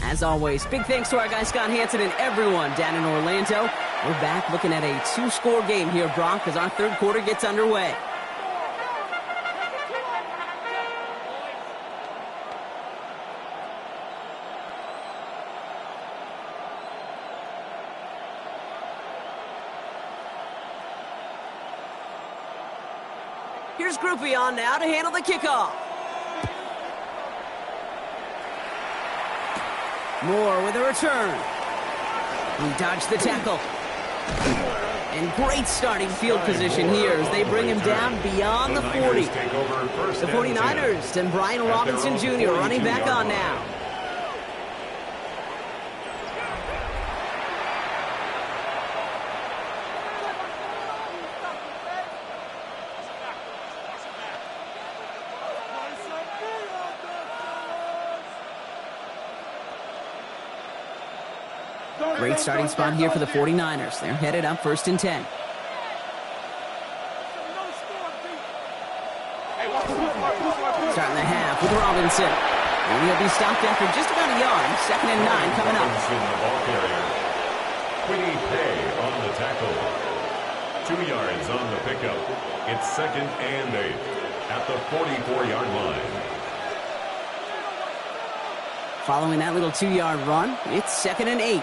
As always, big thanks to our guy Scott Hansen and everyone down in Orlando. We're back looking at a 2-score game here, Brock, as our third quarter gets underway. Here's Groupie on now to handle the kickoff. Moore with a return. He dodged the tackle. And great starting field position here as they bring him down beyond the 40. The 49ers and Brian Robinson Jr. running back on now. Great starting spot here for the 49ers. They're headed up 1st and 10. Starting the half with Robinson. And he'll be stopped after just about a yard. 2nd and 9 coming up. Quiddy Pay on the tackle. 2 yards on the pickup. It's 2nd and 8 at the 44-yard line. Following that little 2-yard run, it's 2nd and 8.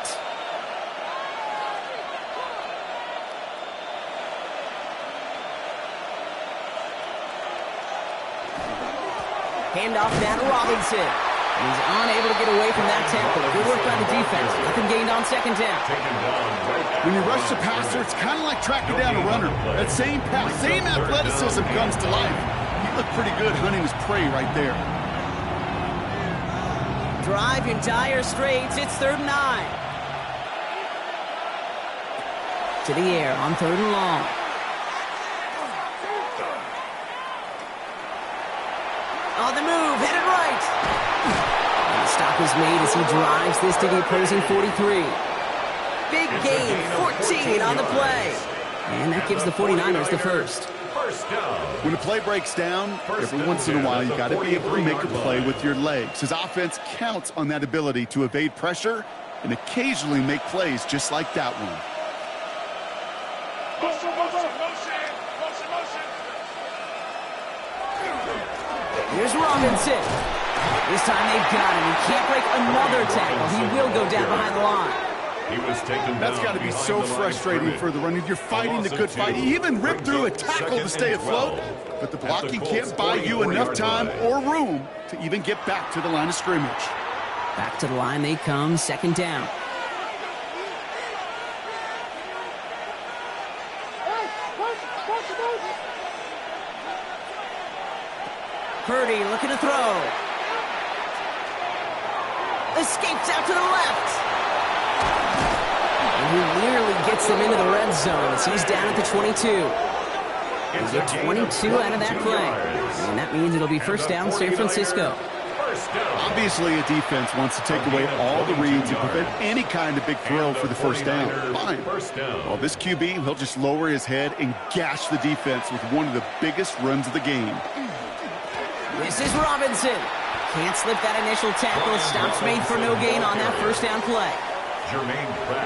Handoff now to Robinson. He's unable to get away from that tackle. Good work by the defense. Nothing gained on 2nd down. When you rush the passer, it's kind of like tracking down a runner. That same pass, same athleticism comes to life. He looked pretty good hunting his prey right there. Drive in dire straits. It's 3rd and 9. To the air on 3rd and long. On the move, headed right. And the stop is made as he drives this to the opposing 43. Big gain, 14 on the play. And that gives the 49ers the first. When a play breaks down, every once in a while, you got to be able to make a play with your legs. His offense counts on that ability to evade pressure and occasionally make plays just like that one. Here's Robinson. This time they've got him. He can't break another tackle. He will go down behind the line. That's got to be so frustrating for the runner. You're fighting the good fight. He even ripped through a tackle to stay afloat, but the blocking can't buy you enough time or room to even get back to the line of scrimmage. Back to the line they come, 2nd down. Purdy looking to throw. Escapes out to the left. And he nearly gets them into the red zone as he's down at the 22. He's at 22 out of that play. And that means it'll be 1st down, San Francisco. Obviously, a defense wants to take away all the reads and prevent any kind of big throw for the 1st down. Fine. Well, this QB, he'll just lower his head and gash the defense with one of the biggest runs of the game. This is Robinson. Can't slip that initial tackle. Stops made for no gain on that 1st down play.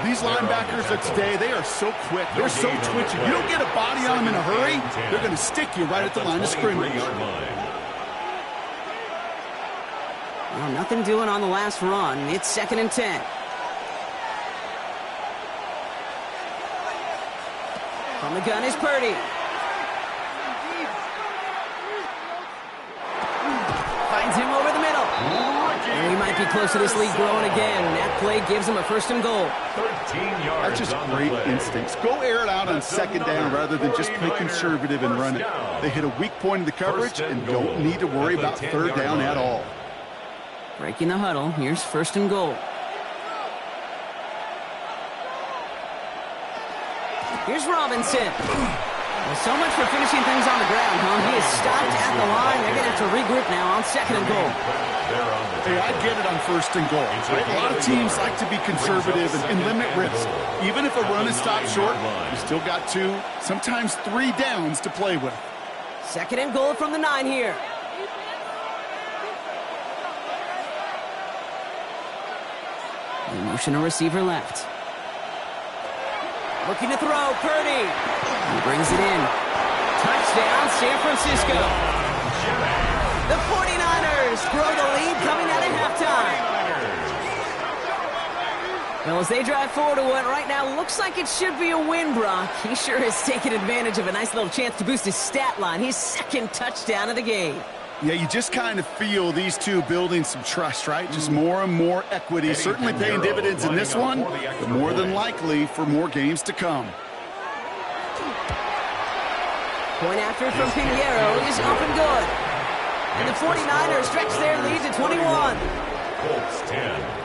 These linebackers of today, they are so quick. They're so twitchy. You don't get a body on them in a hurry, they're going to stick you right at the line of scrimmage. Well, nothing doing on the last run. It's 2nd and 10. From the gun is Purdy. Finds him over the middle. And he might be close to this lead growing again. That play gives him a 1st and goal. 13 yards. That's just great instincts. Go air it out on 2nd down rather than just play conservative and run it. They hit a weak point in the coverage and don't need to worry about 3rd down at all. Breaking the huddle. Here's 1st and goal. Here's Robinson. Well, so much for finishing things on the ground, huh? He is stopped at the line. They're going to have to regroup now on 2nd and goal. Hey, I get it on 1st and goal. Right? A lot of teams like to be conservative and limit risk. Even if a run is stopped short, you still got 2, sometimes 3 downs to play with. 2nd and goal from the 9 here. The motion a receiver left. Looking to throw, Purdy. He brings it in. Touchdown, San Francisco. The 49ers grow the lead coming out of halftime. Well, as they drive forward to what right now looks like it should be a win, Brock. He sure has taken advantage of a nice little chance to boost his stat line. His 2nd touchdown of the game. Yeah, you just kind of feel these two building some trust, right? Just more and more equity. Certainly paying dividends in this one, but more than likely for more games to come. Point after from Pinheiro is up and good. And the 49ers stretch their lead to 21. Colts 10.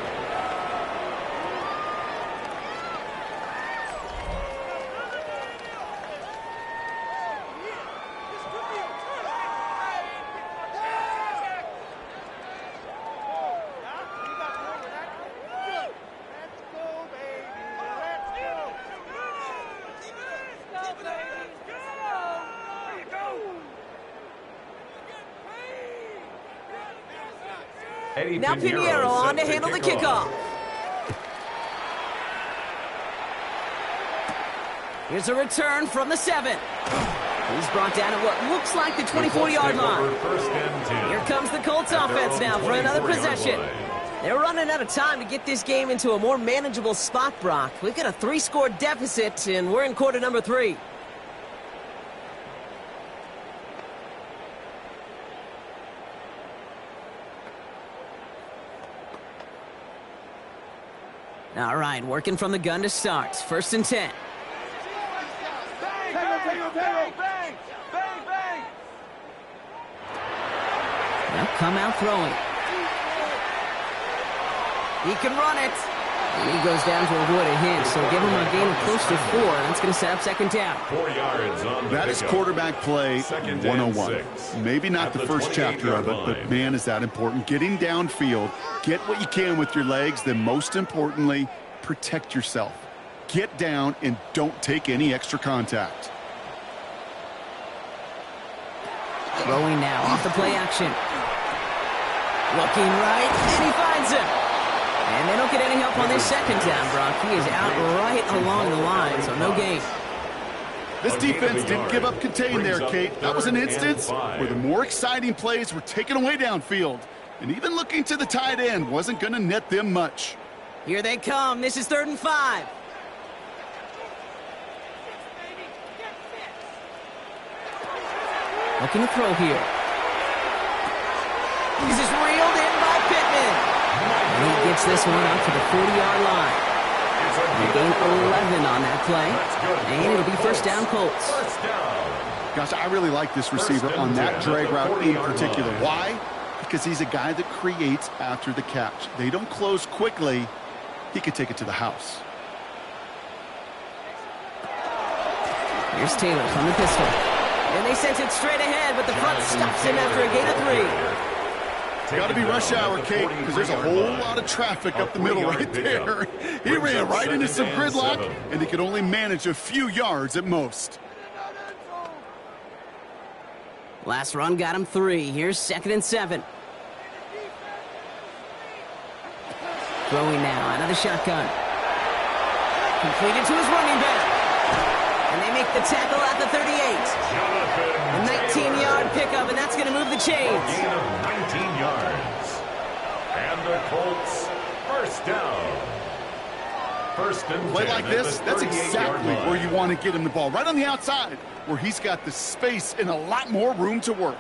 Now Pinheiro on to handle the kickoff. Here's a return from the 7. He's brought down at what looks like the 24-yard line. Here comes the Colts offense now for another possession. They're running out of time to get this game into a more manageable spot, Brock. We've got a 3-score deficit, and we're in quarter number 3. All right, working from the gun to start. 1st and 10. Now come out throwing. He can run it. And he goes down to avoid a hit, so give him a gain of close to 4. That's going to set up 2nd down. 4 yards on the That is quarterback play 101. Maybe not the first chapter of it, but man, is that important. Getting downfield, get what you can with your legs, then most importantly, protect yourself. Get down and don't take any extra contact. Throwing now off the play action. Looking right, and he finds him. And they don't get any help on this 2nd down, Brock. He is out right along the line, so no gain. This defense didn't give up contain there, Kate. That was an instance where the more exciting plays were taken away downfield. And even looking to the tight end wasn't going to net them much. Here they come. This is 3rd and 5. Looking to throw here. This is reeled in by Pittman. And he gets this one out to the 40-yard line. They gain 11 on that play. And it'll be 1st down Colts. Gosh, I really like this receiver on that drag route in particular. Why? Because he's a guy that creates after the catch. They don't close quickly. He could take it to the house. Here's Taylor from the pistol. And they sent it straight ahead, but the front stops him after a gain of 3. Got to be rush hour, Kate, because there's a whole lot of traffic up the middle right there. He ran right into some gridlock, and he could only manage a few yards at most. Last run got him 3. Here's 2nd and 7. Throwing now out of the shotgun. Completed to his running back. And they make the tackle at the 38. A 19-yard pickup, and that's going to move the chains. Gain of 19 yards. And the Colts, 1st down. 1st and 10. Play like this, that's exactly where you want to get him the ball. Right on the outside, where he's got the space and a lot more room to work.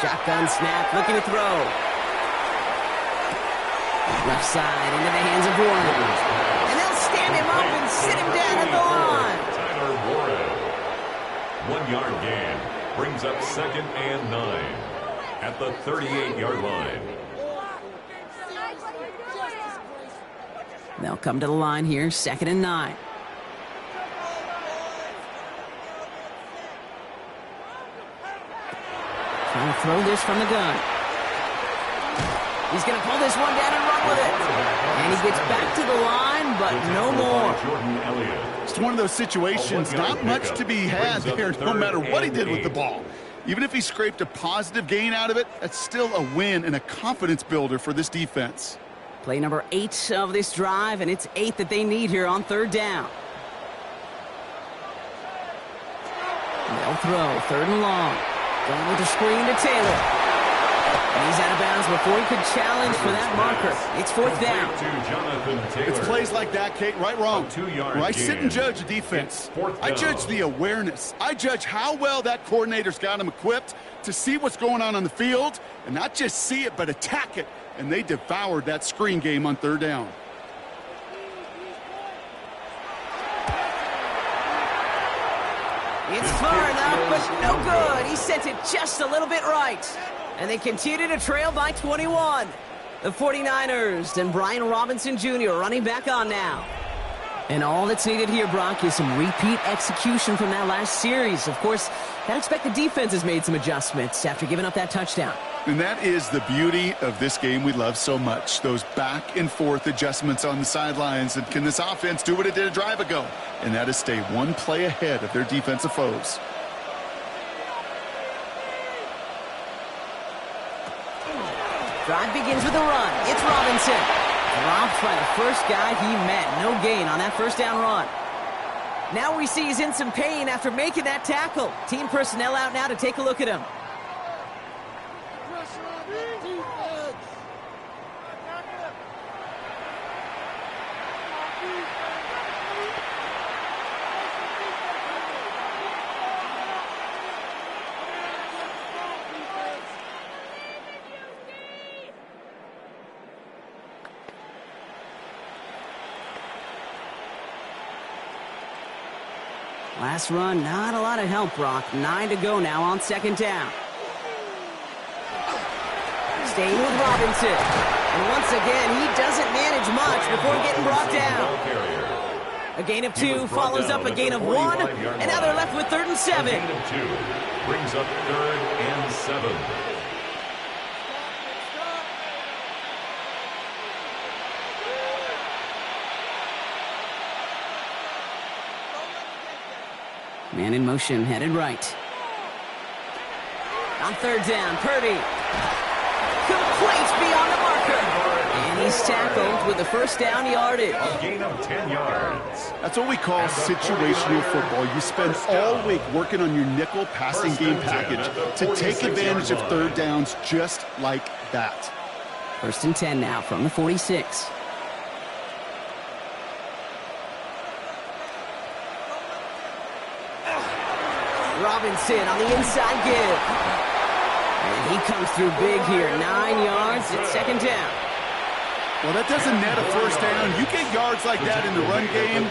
Shotgun snap, looking to throw. Left side into the hands of Warren. And they'll stand him up and sit him down at the line. Tyler Warren. 1 yard gain. Brings up 2nd and 9 at the 38-yard line. They'll come to the line here, 2nd and 9. Trying to throw this from the gun. He's going to pull this one down and run with it. And he gets back to the line, but no more. It's one of those situations, not much to be had there, no matter what he did with the ball. Even if he scraped a positive gain out of it, that's still a win and a confidence builder for this defense. Play number 8 of this drive, and it's 8 that they need here on 3rd down. They'll throw, 3rd and long. Going with the screen to Taylor. And he's out of bounds before he could challenge for that marker. It's 4th down. It's plays like that, Kate, right wrong. Where I sit and judge a defense. I judge the awareness. I judge how well that coordinator's got him equipped to see what's going on the field, and not just see it, but attack it. And they devoured that screen game on 3rd down. It's far enough, but no good. He sent it just a little bit right. And they continue to trail by 21. The 49ers and Brian Robinson Jr. running back on now. And all that's needed here, Brock, is some repeat execution from that last series. Of course, I expect the defense has made some adjustments after giving up that touchdown. And that is the beauty of this game we love so much. Those back and forth adjustments on the sidelines. And can this offense do what it did a drive ago? And that is stay one play ahead of their defensive foes. Drive begins with a run. It's Robinson. Dropped by the first guy he met. No gain on that 1st down run. Now we see he's in some pain after making that tackle. Team personnel out now to take a look at him. Last run, not a lot of help, Brock. 9 to go now on 2nd down. Staying with Robinson. And once again, he doesn't manage much before getting brought down. A gain of 2 follows up a gain of 1. And now they're left with 3rd and 7. Gain of 2 brings up 3rd and 7. Man in motion, headed right. On 3rd down, Purdy. Complete beyond the marker. And he's tackled with the 1st down yardage. A gain of 10 yards. That's what we call situational football. You spend all week working on your nickel passing game package to take advantage of 3rd downs just like that. 1st and 10 now from the 46. Robinson on the inside give. And he comes through big here. 9 yards at 2nd down. Well, that doesn't net a 1st down. You get yards like that in the run game,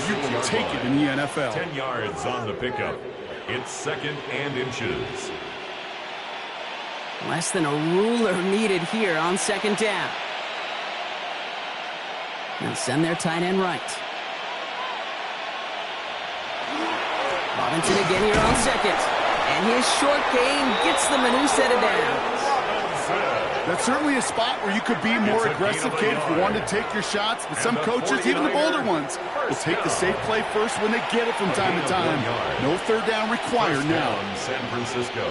you can take it in the NFL. 10 yards on the pickup. It's 2nd and inches. Less than a ruler needed here on 2nd down. They'll send their tight end right. Robinson again here on 2nd. And his short gain gets them a new set of downs. That's certainly a spot where you could be more aggressive, Kate, if you wanted to take your shots. But some coaches, even the bolder ones, will take the safe play first when they get it from time to time. No 3rd down required now. San Francisco.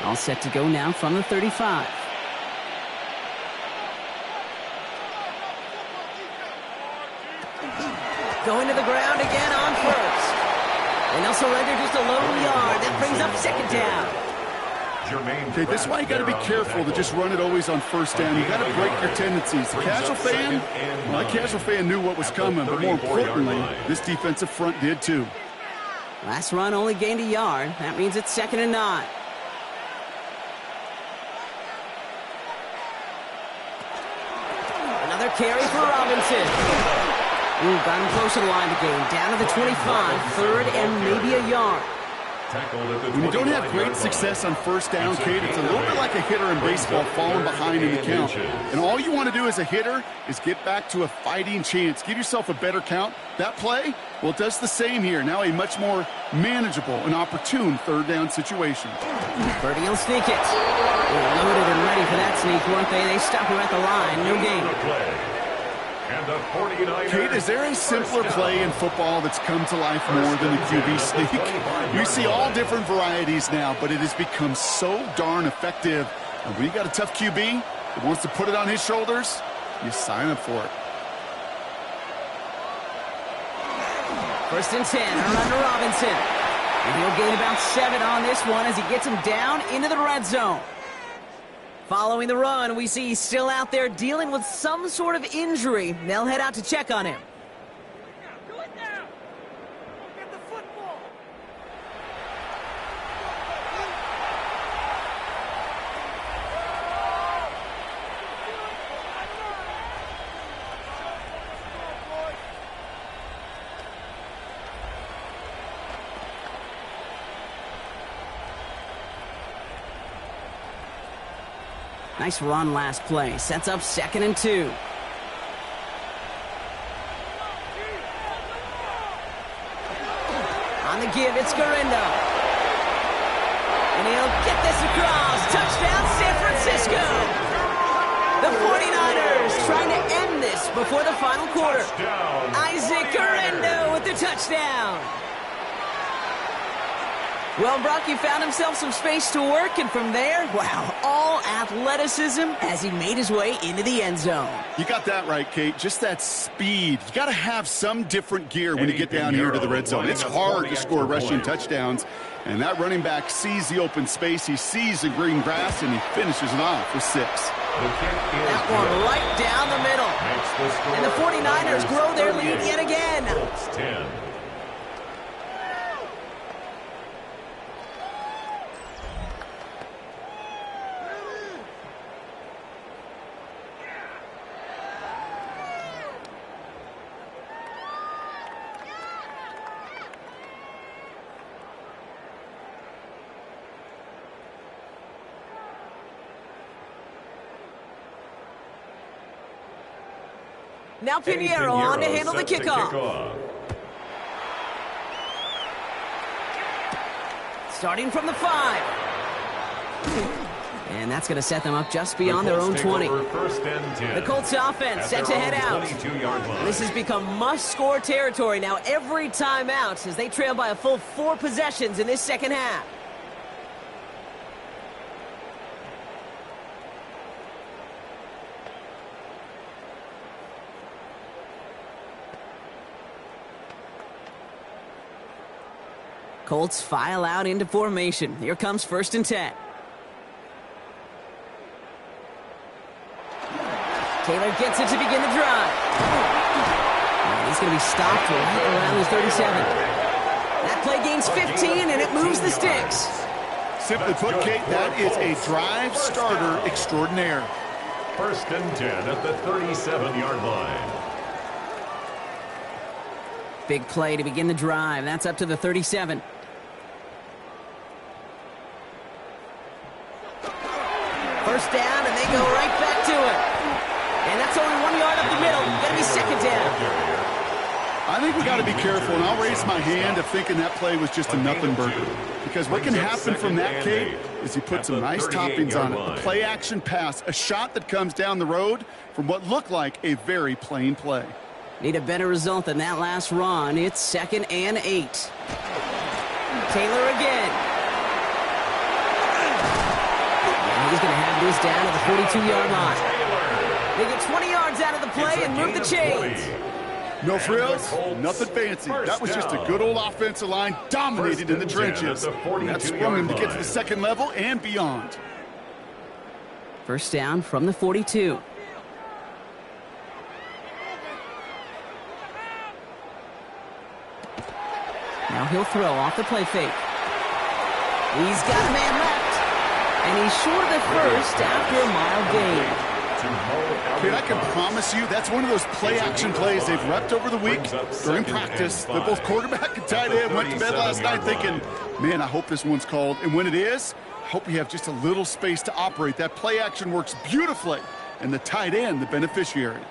All set to go now from the 35. Going to the ground again on 1st. And they'll surrender just a lone yard. That brings up 2nd down. Okay, this is why you got to be careful to just run it always on 1st down. You got to break your tendencies. The casual fan, well, that casual fan knew what was coming, but more importantly, this defensive front did too. Last run only gained a yard. That means it's 2nd and 9. Another carry for Robinson. Got him close to the line to gain. Down to the 25, 3rd and maybe a yard. tackled at the When you don't have 29-yard great line. success on first down, Kate, it's a little bit like a hitter in baseball falling behind in the count. And all you want to do as a hitter is get back to a fighting chance. Give yourself a better count. That play, well, it does the same here. Now a much more manageable and opportune third down situation. Purdy will sneak it. They're loaded and ready for that sneak, weren't they? They stop him at the line. No gain. And the 49ers. Kate, is there a simpler play in football that's come to life more than the QB sneak? We see all different varieties now, but it has become so darn effective. And when you got a tough QB that wants to put it on his shoulders, you sign up for it. 1st and 10, around to Robinson. And he'll gain about 7 on this one as he gets him down into the red zone. Following the run, we see he's still out there dealing with some sort of injury. They'll head out to check on him. Do it now! Get the football! Nice run last play. Sets up 2nd and 2. On the give, it's Garindo. And he'll get this across. Touchdown, San Francisco. The 49ers trying to end this before the final quarter. Isaac Garindo with the touchdown. Well, Brock, he found himself some space to work, and from there, wow, all athleticism as he made his way into the end zone. You got that right, Kate. Just that speed. You got to have some different gear when you get down here to the red zone. It's hard to score rushing touchdowns, and that running back sees the open space, he sees the green grass, and he finishes it off with 6. That one right down the middle. And the 49ers grow their lead yet again. Colts 10. Now Pinheiro on to handle the set to kickoff. kick off. Starting from the 5. And that's going to set them up just beyond their own 20. First and 10. The Colts offense set to head out. 22-yard line. This has become must-score territory now every time out as they trail by a full 4 possessions in this second half. Colts file out into formation. Here comes 1st and 10. Taylor gets it to begin the drive. And he's going to be stopped right around the 37. That play gains 15, and it moves the sticks. Simply put, Kate, that is a drive starter extraordinaire. 1st and 10 at the 37-yard line. Big play to begin the drive. That's up to the 37. First down, and they go right back to it. And that's only 1 yard up the middle. Going to be 2nd down. I think we got to be careful, and I'll raise my hand of thinking that play was just a nothing burger. Because what can happen from that, Kate, is you put some nice toppings on it. A play-action pass, a shot that comes down the road from what looked like a very plain play. Need a better result than that last run. It's 2nd and 8. Taylor again. And he's going to have this down at the 42-yard line. They get 20 yards out of the play and move the chains. No frills, nothing fancy. That was just a good old offensive line dominated in the trenches. And that sprung him to get to the second level and beyond. First down from the 42. Now he'll throw off the play fake. He's got a man left. And he's short of the first after a mile gain. Kid, I can promise you that's one of those play-action plays they've repped over the week during practice. That both quarterback and tight end went to bed last night thinking, man, I hope this one's called. And when it is, I hope we have just a little space to operate. That play-action works beautifully, and the tight end, the beneficiary.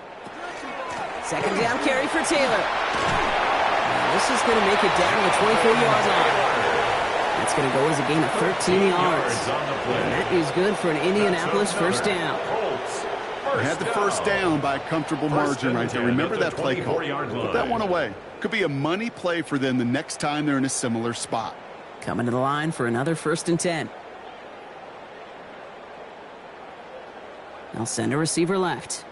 Second down carry for Taylor. This is going to make it down to the 24-yard line. That's going to go as a gain of 13 yards. And that is good for an Indianapolis first down. Had the first down by a comfortable margin right there. Remember that play call. Put that one away. Could be a money play for them the next time they're in a similar spot. Coming to the line for another 1st and 10. They'll send a receiver left.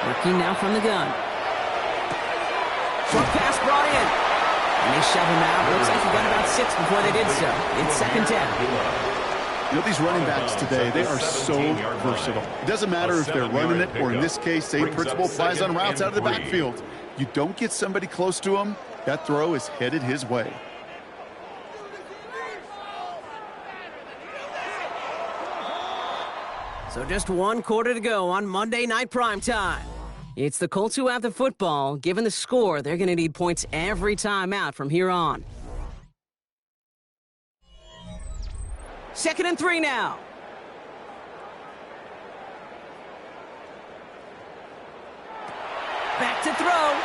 Working now from the gun. Short pass brought in. And they shove him out. Looks like he got about 6 before they did so. It's 2nd down. You know, these running backs today, they are so versatile. It doesn't matter if they're running it or, in this case, same principle applies on routes out of the backfield. You don't get somebody close to him, that throw is headed his way. So just 1 quarter to go on Monday Night Primetime. It's the Colts who have the football. Given the score, they're going to need points every time out from here on. 2nd and 3 now. Back to throw.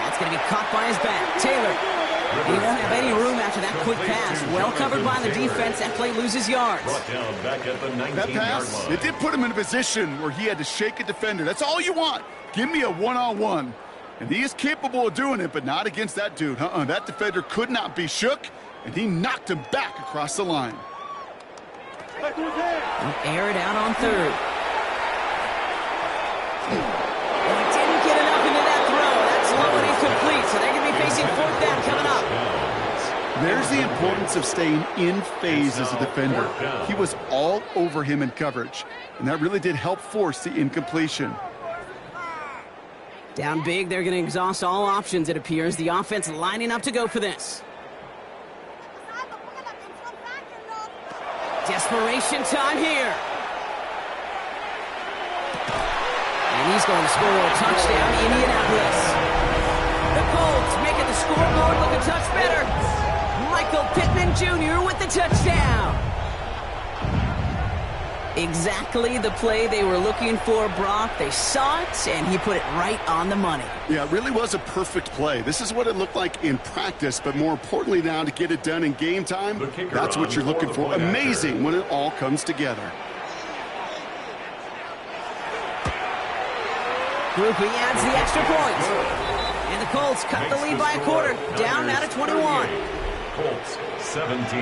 That's going to be caught by his back. Taylor. He won't have any room after that quick pass. Well covered by the defense. That play loses yards. That pass, it did put him in a position where he had to shake a defender. That's all you want. Give me a one-on-one. And he is capable of doing it, but not against that dude. That defender could not be shook, and he knocked him back across the line. He'll air it out on 3rd. And he didn't get enough into that throw. That's low and incomplete, so they're going to be facing 4th down coming up. There's the importance of staying in phase as a defender. He was all over him in coverage, and that really did help force the incompletion. Down big, they're going to exhaust all options, it appears. The offense lining up to go for this. Desperation time here. And he's going to score a touchdown, Indianapolis. The Colts making the scoreboard look a touch better. Michael Pittman Jr. with the touchdown. Exactly the play they were looking for, Brock. They saw it, and he put it right on the money. Yeah, it really was a perfect play. This is what it looked like in practice, but more importantly now to get it done in game time, that's what you're looking for. Amazing when it all comes together. Groupie adds the extra point. And the Colts cut the lead by a quarter, down now to 21. Colts 17.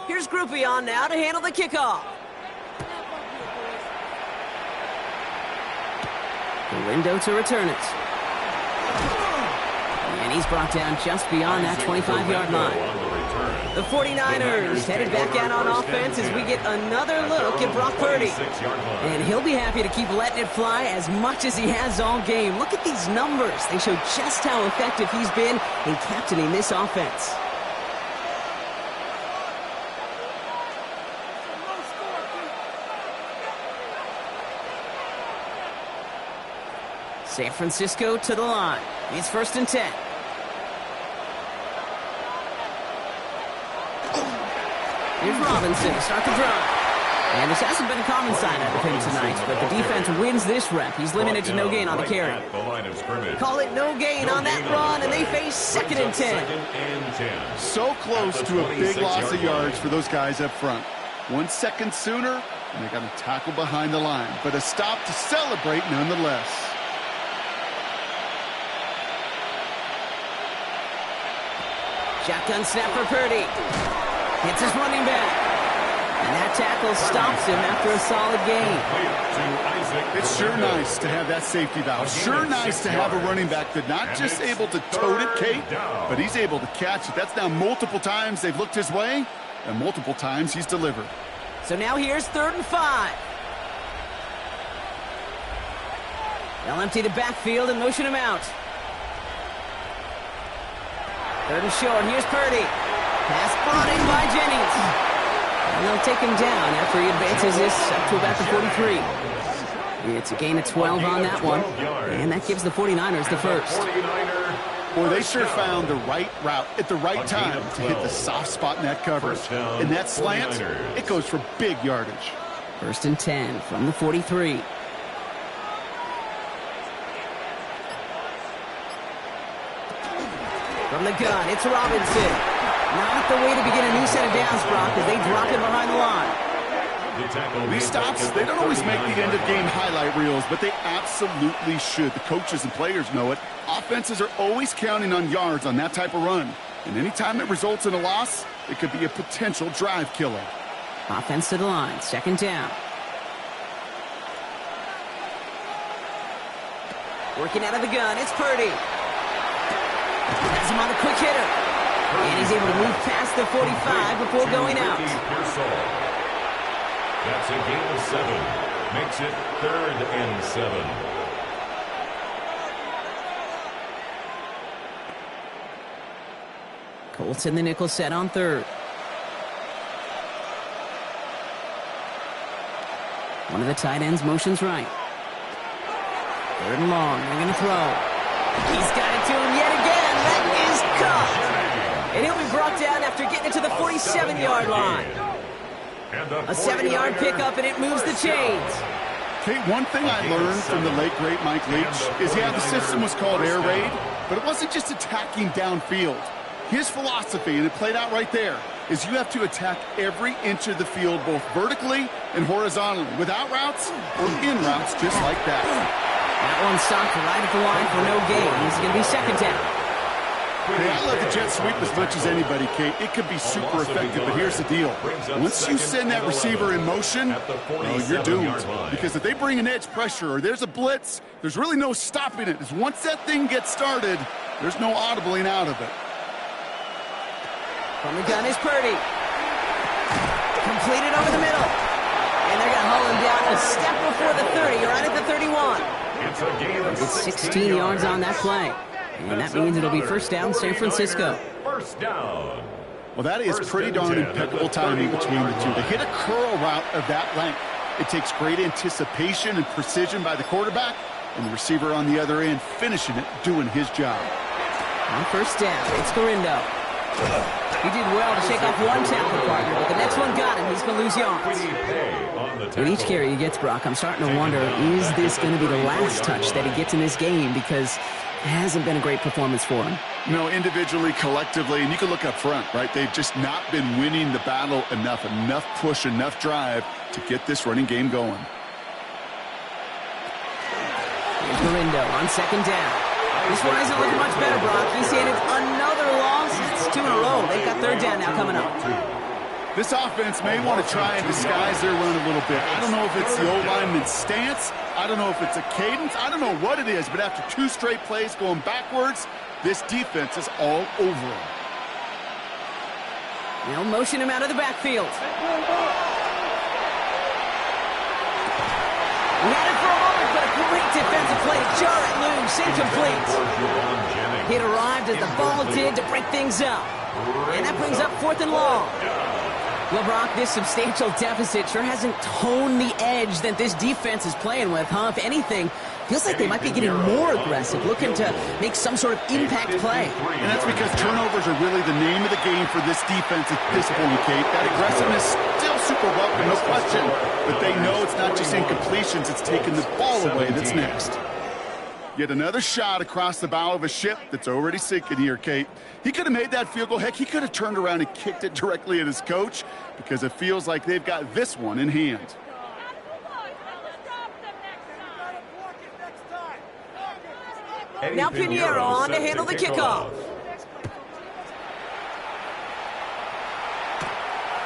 Here's Groupie on now to handle the kickoff. The window to return it. And he's brought down just beyond that 25-yard line. The 49ers headed back out on offense as we get another look at Brock Purdy. And he'll be happy to keep letting it fly as much as he has all game. Look at these numbers. They show just how effective he's been in captaining this offense. San Francisco to the line. It's 1st and 10. Here's Robinson to start the drive. And this hasn't been a common sign out of him tonight, but the defense wins this rep. He's limited to no gain on the carry. Call it no gain on that run, and they face 2nd and 10. So close to a big loss of yards for those guys up front. 1 second sooner, and they got a tackle behind the line, but a stop to celebrate nonetheless. Shotgun snap for Purdy. Hits his running back. And that tackle stops him after a solid gain. It's sure nice to have that safety valve. Sure nice to have a running back that's not just able to tote it, Kate, but he's able to catch it. That's now multiple times they've looked his way, and multiple times he's delivered. So now here's 3rd and 5. They'll empty the backfield and motion him out. 3rd and short. Here's Purdy. Pass brought in by Jennings. And they'll take him down after he advances this up to about the 43. It's a gain of 12 on that one. And that gives the 49ers the first. Boy, they sure found the right route at the right time to hit the soft spot in that coverage. And that slant, it goes for big yardage. 1st and 10 from the 43. From the gun, it's Robinson. Not the way to begin a new set of downs, Brock, as they drop him behind the line. These stops, they don't always make the end-of-game highlight reels, but they absolutely should. The coaches and players know it. Offenses are always counting on yards on that type of run. And anytime it results in a loss, it could be a potential drive killer. Offense to the line, 2nd down. Working out of the gun, it's Purdy. Has him on a quick hitter. And he's able to move past the 45 before going out. That's a gain of 7. Makes it 3rd and 7. Colts in the nickel set on 3rd. One of the tight ends motions right. 3rd and long. They're going to throw. He's got it to him yet again. That is caught. And he'll be brought down after getting it to the 47-yard line. A 70-yard pickup, and it moves the chains. Kate, one thing I learned from the late, great Mike Leach is, yeah, the system was called air raid, but it wasn't just attacking downfield. His philosophy, and it played out right there, is you have to attack every inch of the field, both vertically and horizontally, without routes or in routes, just like that. That one stopped right at the line for no gain. It's going to be 2nd down. Hey, I love the jet sweep as much as anybody, Kate. It could be super effective, but here's the deal. Once you send that receiver in motion, well, you're doomed. Because if they bring an edge pressure or there's a blitz, there's really no stopping it. Once that thing gets started, there's no audibling out of it. From the gun is Purdy. Completed over the middle. And they're going to haul him down a step before the 30, right at the 31. It's 16 yards on that play. And that means it'll be 1st down, San Francisco. 1st down. Well, that is pretty darn impeccable timing between the two. To hit a curl route of that length, it takes great anticipation and precision by the quarterback, and the receiver on the other end finishing it, doing his job. On 1st down, it's Garindo. He did well to shake off one tackle partner, but the next one got him. He's going to lose yards. With each carry he gets, Brock, I'm starting to wonder, is this going to be the last touch that he gets in this game? Because it hasn't been a great performance for him. No, individually, collectively, and you can look up front, right? They've just not been winning the battle enough push, enough drive to get this running game going. Here's Garindo on 2nd down. This one isn't looking much better, Brock. He's handed another loss. It's 2 in a row. They've got 3rd down now coming up. This offense may want to try and disguise their run a little bit. I don't know if it's the old lineman's stance. I don't know if it's a cadence. I don't know what it is, but after 2 straight plays going backwards, this defense is all over him. They'll motion him out of the backfield. We had it for a moment, but a great defensive play to jar it loose, incomplete. It arrived as the ball did to break things up. And that brings up 4th and long. Well, Brock, this substantial deficit sure hasn't toned the edge that this defense is playing with, huh? If anything, feels like they might be getting more aggressive, looking to make some sort of impact play. And that's because turnovers are really the name of the game for this defense at this point, Kate. That aggressiveness still super welcome, no question. But they know it's not just incompletions, it's taking the ball away that's next. Yet another shot across the bow of a ship that's already sinking here, Kate. He could have made that field goal. Heck, he could have turned around and kicked it directly at his coach because it feels like they've got this one in hand. Now Pinheiro on to handle the kickoff.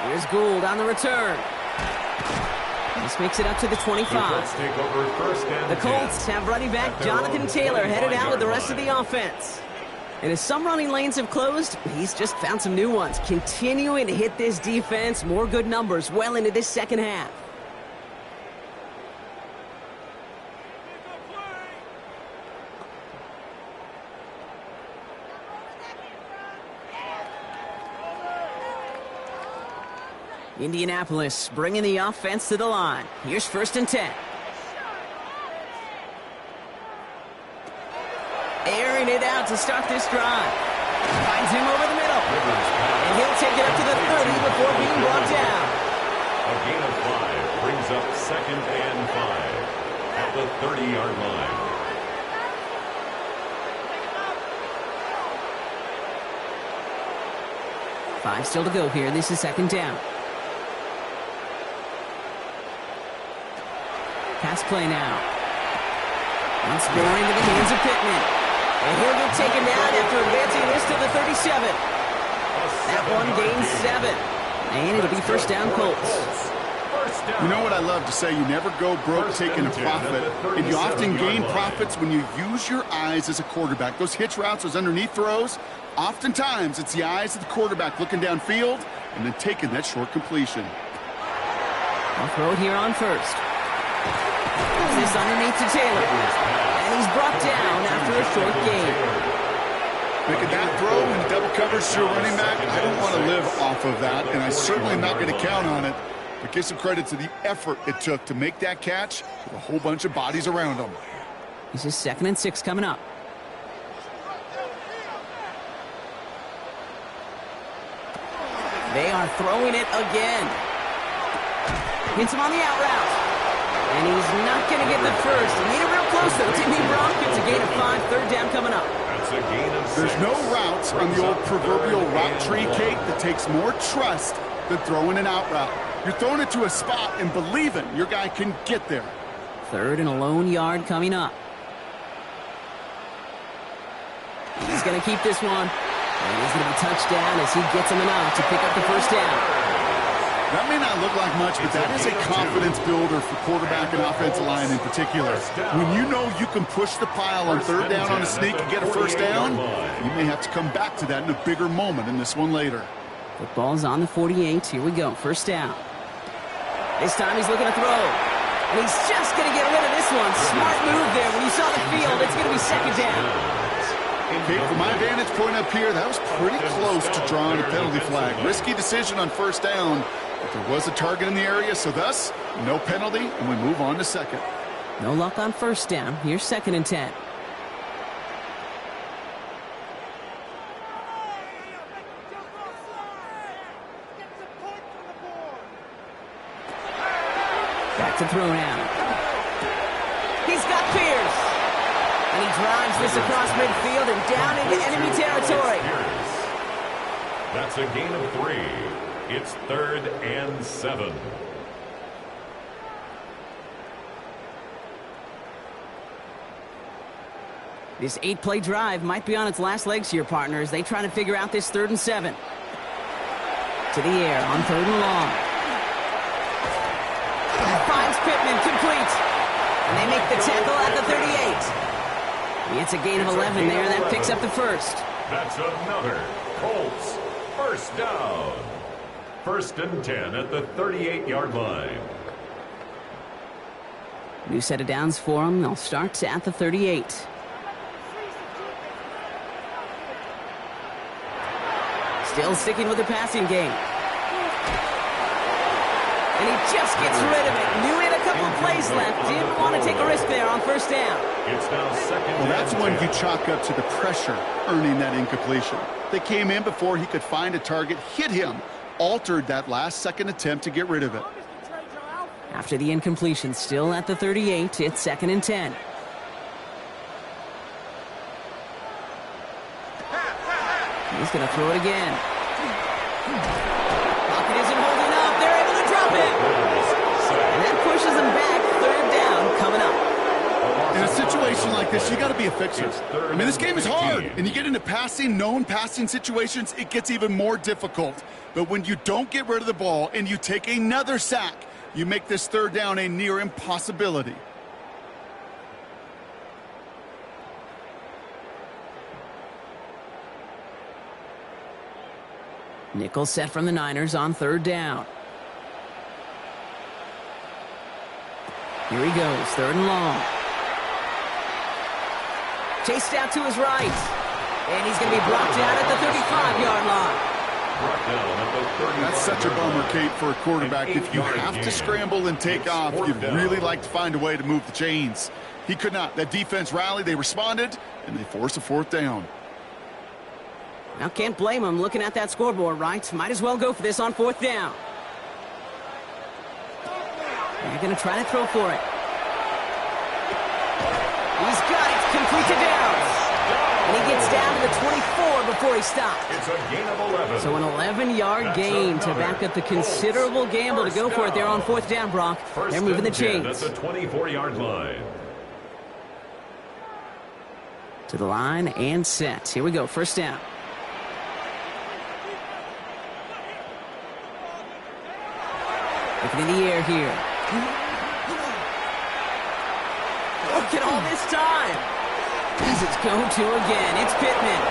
Here's Gould on the return. This makes it up to the 25. The Colts have running back Jonathan Taylor headed out with the rest of the offense. And as some running lanes have closed, he's just found some new ones, continuing to hit this defense. More good numbers well into this second half. Indianapolis bringing the offense to the line. Here's 1st and 10. Airing it out to start this drive. Finds him over the middle. And he'll take it up to the 30 before being brought down. A gain of 5 brings up 2nd and 5 at the 30-yard line. Five still to go here. This is 2nd down. Pass play now. Once more into the hands of Pittman. And he'll get taken down after advancing this to the 37. That one gains 7. And it'll be 1st down Colts. You know what I love to say? You never go broke taking a profit. And you often gain profits when you use your eyes as a quarterback. Those hitch routes, those underneath throws, oftentimes it's the eyes of the quarterback looking downfield and then taking that short completion. I'll throw it here on 1st. This underneath to Taylor. And he's brought down after a short gain. Making that throw in double coverage to a running back, I don't want to live off of that, and I certainly am not going to count on it. But give some credit to the effort it took to make that catch with a whole bunch of bodies around him. This is 2nd and 6 coming up. They are throwing it again. Hits him on the out route. And he's not going to get the first. He made it real close, though. Timmy Brock gets a gain of 5. 3rd down coming up. That's a gain of 6. There's no routes on the old proverbial route tree, Kate, that takes more trust than throwing an out route. You're throwing it to a spot and believing your guy can get there. 3rd and a lone yard coming up. He's going to keep this one. And he's going to be touchdown as he gets him enough to pick up the 1st down. That may not look like much, but that is a confidence builder for quarterback and offensive line in particular. When you know you can push the pile on 3rd down on a sneak and get a 1st down, you may have to come back to that in a bigger moment in this one later. Football's on the 48. Here we go. 1st down. This time he's looking to throw. And he's just going to get rid of this one. Smart move there. When you saw the field, it's going to be 2nd down. Okay, from my vantage point up here, that was pretty close to drawing a penalty flag. Risky decision on 1st down. But there was a target in the area, so thus, no penalty, and we move on to 2nd. No luck on 1st down. Here's 2nd and 10. Back to throw now. He's got Pierce. And he drives this across midfield and down into enemy territory. That's a gain of 3. It's 3rd and 7. This 8-play drive might be on its last legs here, partners. They try to figure out this 3rd and 7. To the air on 3rd and long. Finds Pittman, complete. And they make the tackle at the 38. It's a gain of 11 there. That picks up the 1st. That's another Colts 1st down. 1st and 10 at the 38-yard line. New set of downs for them. They'll start at the 38. Still sticking with the passing game. And he just gets rid of it. Knew he had a couple of plays left. Didn't want to take a risk there on 1st down. It's now 2nd. Well, that's when you chalk up to the pressure earning that incompletion. They came in before he could find a target, hit him, altered that last 2nd attempt to get rid of it. After the incompletion, still at the 38, it's 2nd and 10. He's going to throw it again. Pocket isn't holding up. They're able to drop it. And that pushes them back. 3rd down coming up. In a situation like this, you got to be a fixer. I mean, this game is hard, and you get into known passing situations, it gets even more difficult. But when you don't get rid of the ball and you take another sack, You make this third down a near impossibility. Nickel set from the Niners on third down. Here he goes, third and long. Chased out to his right. And he's going to be brought down at the 35-yard line. That's such a bummer, Kate, for a quarterback. If you have to scramble and take off, you'd really like to find a way to move the chains. He could not. That defense rallied, they responded, and they forced a fourth down. Now, can't blame him looking at that scoreboard, right? Might as well go for this on fourth down. They're going to try to throw for it. He's got it. Complete to Downs. And he gets down to the 24 before he stops. It's a gain of 11. So an 11-yard gain to back up the considerable gamble to go for it there on fourth down, Brock. They're moving the chains. That's a 24-yard line. To the line and set. Here we go. First down. Looking in the air here. Look at all this time. As it's go-to again. It's Pittman.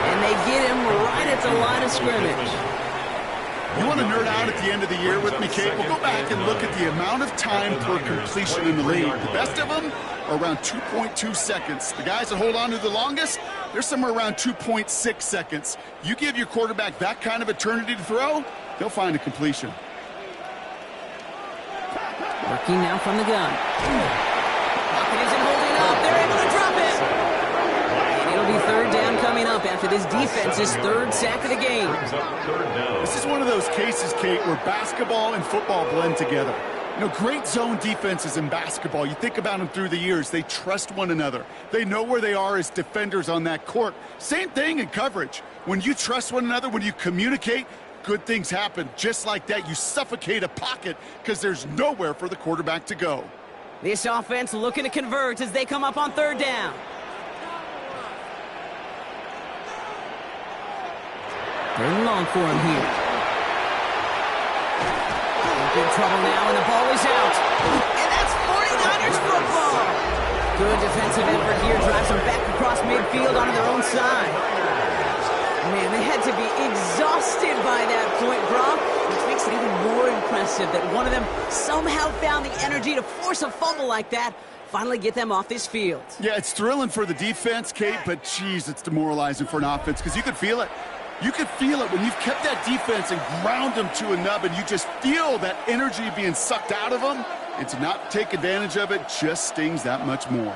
And they get him right at the line of scrimmage. You want to nerd out at the end of the year with me, Kate? We'll go back and look at the amount of time per completion in the league. The best of them are around 2.2 seconds. The guys that hold on to the longest, they're somewhere around 2.6 seconds. You give your quarterback that kind of eternity to throw, they'll find a completion. Working now from the gun. Pocket isn't holding up. They're able to drop it. And it'll be third down coming up after this defense's third sack of the game. This is one of those cases, Kate, where basketball and football blend together. You know, great zone defenses in basketball. You think about them through the years. They trust one another. They know where they are as defenders on that court. Same thing in coverage. When you trust one another, when you communicate, good things happen. Just like that, you suffocate a pocket because there's nowhere for the quarterback to go. This offense looking to convert as they come up on third down. Third and long for him here. In big trouble now, and the ball is out. And that's 49ers football. Good defensive effort here. Drives them back across midfield onto their own side. Man, they had to be exhausted by that point, Brock, which makes it even more impressive that one of them somehow found the energy to force a fumble like that, finally get them off this field. Yeah, it's thrilling for the defense, Kate, but geez, it's demoralizing for an offense because you could feel it. You could feel it when you've kept that defense and ground them to a nub, and you just feel that energy being sucked out of them, and to not take advantage of it just stings that much more.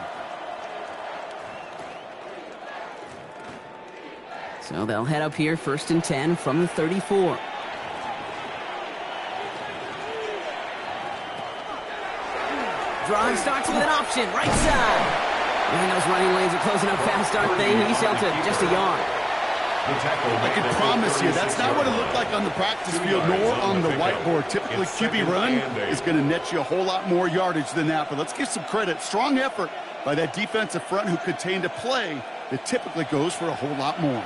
So they'll head up here, 1st and 10 from the 34. Drive starts with an option, right side. And those running lanes are closing up fast, aren't they? He's held to just a yard. I can promise you, that's not what it looked like on the practice field nor on the whiteboard. Typically, QB run is going to net you a whole lot more yardage than that. But let's give some credit. Strong effort by that defensive front who contained a play that typically goes for a whole lot more.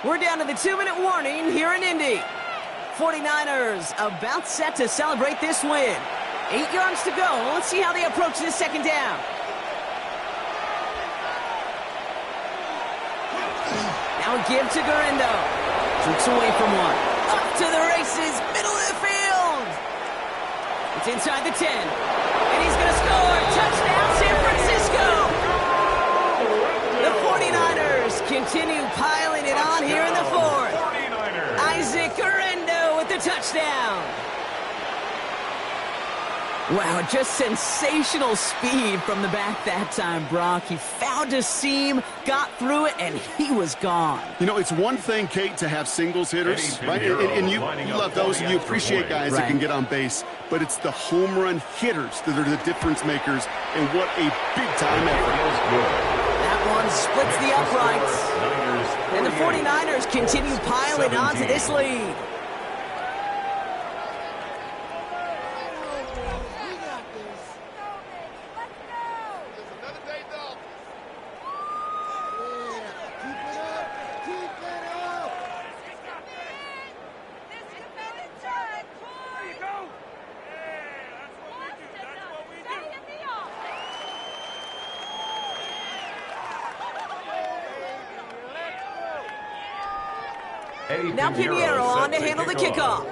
We're down to the 2-minute warning here in Indy. 49ers about set to celebrate this win. 8 yards to go. Let's see how they approach this second down. Now a give to Garindo. Jukes away from one. Up to the races, middle of the field. It's inside the 10. And he's going to score. Touchdown, San Francisco. The 49ers continue piling it on here in the fourth. Isaac Garindo with the touchdown. Wow, just sensational speed from the back that time, Brock. He found a seam, got through it, and he was gone. You know, it's one thing, Kate, to have singles hitters, right? And you love those, and you appreciate guys that can get on base. But it's the home run hitters that are the difference makers, and what a big-time effort. That one splits the uprights. And the 49ers continue piling onto this lead. Eddie Now Pinheiro on to set handle the kick kickoff.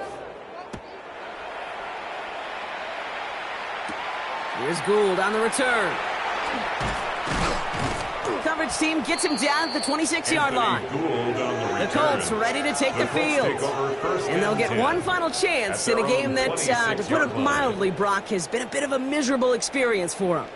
Here's Gould on the return. Coverage team gets him down at the 26-yard line. The Colts ready to take the field. And they'll get one final chance in a game that, to put it mildly, Brock, has been a bit of a miserable experience for him.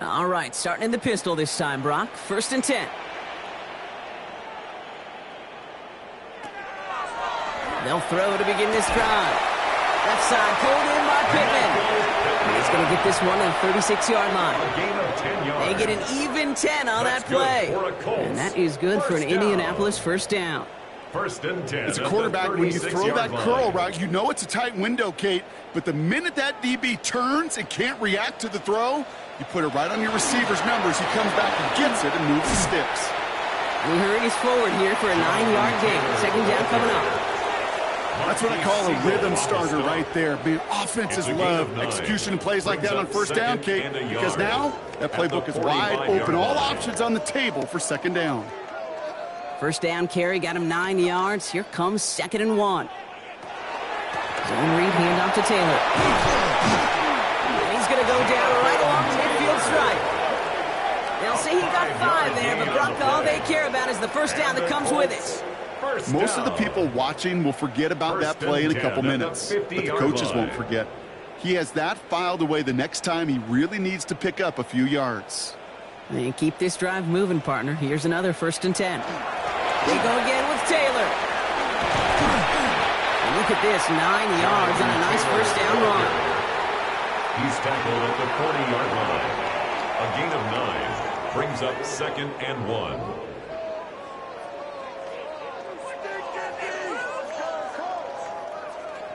All right, starting in the pistol this time, Brock. 1st and 10. They'll throw to begin this drive. Left side pulled in by Pittman. And he's going to get this one at the 36-yard line. They get an even 10 on that play. And that is good for an Indianapolis 1st down. 1st and 10. As a quarterback, when you throw that curl route, you know it's a tight window, Kate. But the minute that DB turns and can't react to the throw, you put it right on your receiver's numbers. He comes back and gets it and moves the sticks. We hurries forward here for a 9-yard gain. 2nd down coming up. That's what I call a rhythm starter right there. Man, offenses love execution and plays like that on 1st down, Kate, because now that playbook is wide open. All options on the table for 2nd down. 1st down carry got him 9 yards. Here comes 2nd and 1. Zone read handoff to Taylor. And he's going to go down right along the midfield stripe. They'll say he got 5 there, but Brock, all they care about is the 1st down that comes with it. Most of the people watching will forget about that play in a couple minutes, but the coaches won't forget. He has that filed away the next time he really needs to pick up a few yards. And keep this drive moving, partner. Here's another 1st and 10. They go again with Taylor. And look at this, 9 yards on a nice 1st down run. He's tackled at the 40-yard line. A gain of 9 brings up 2nd and 1.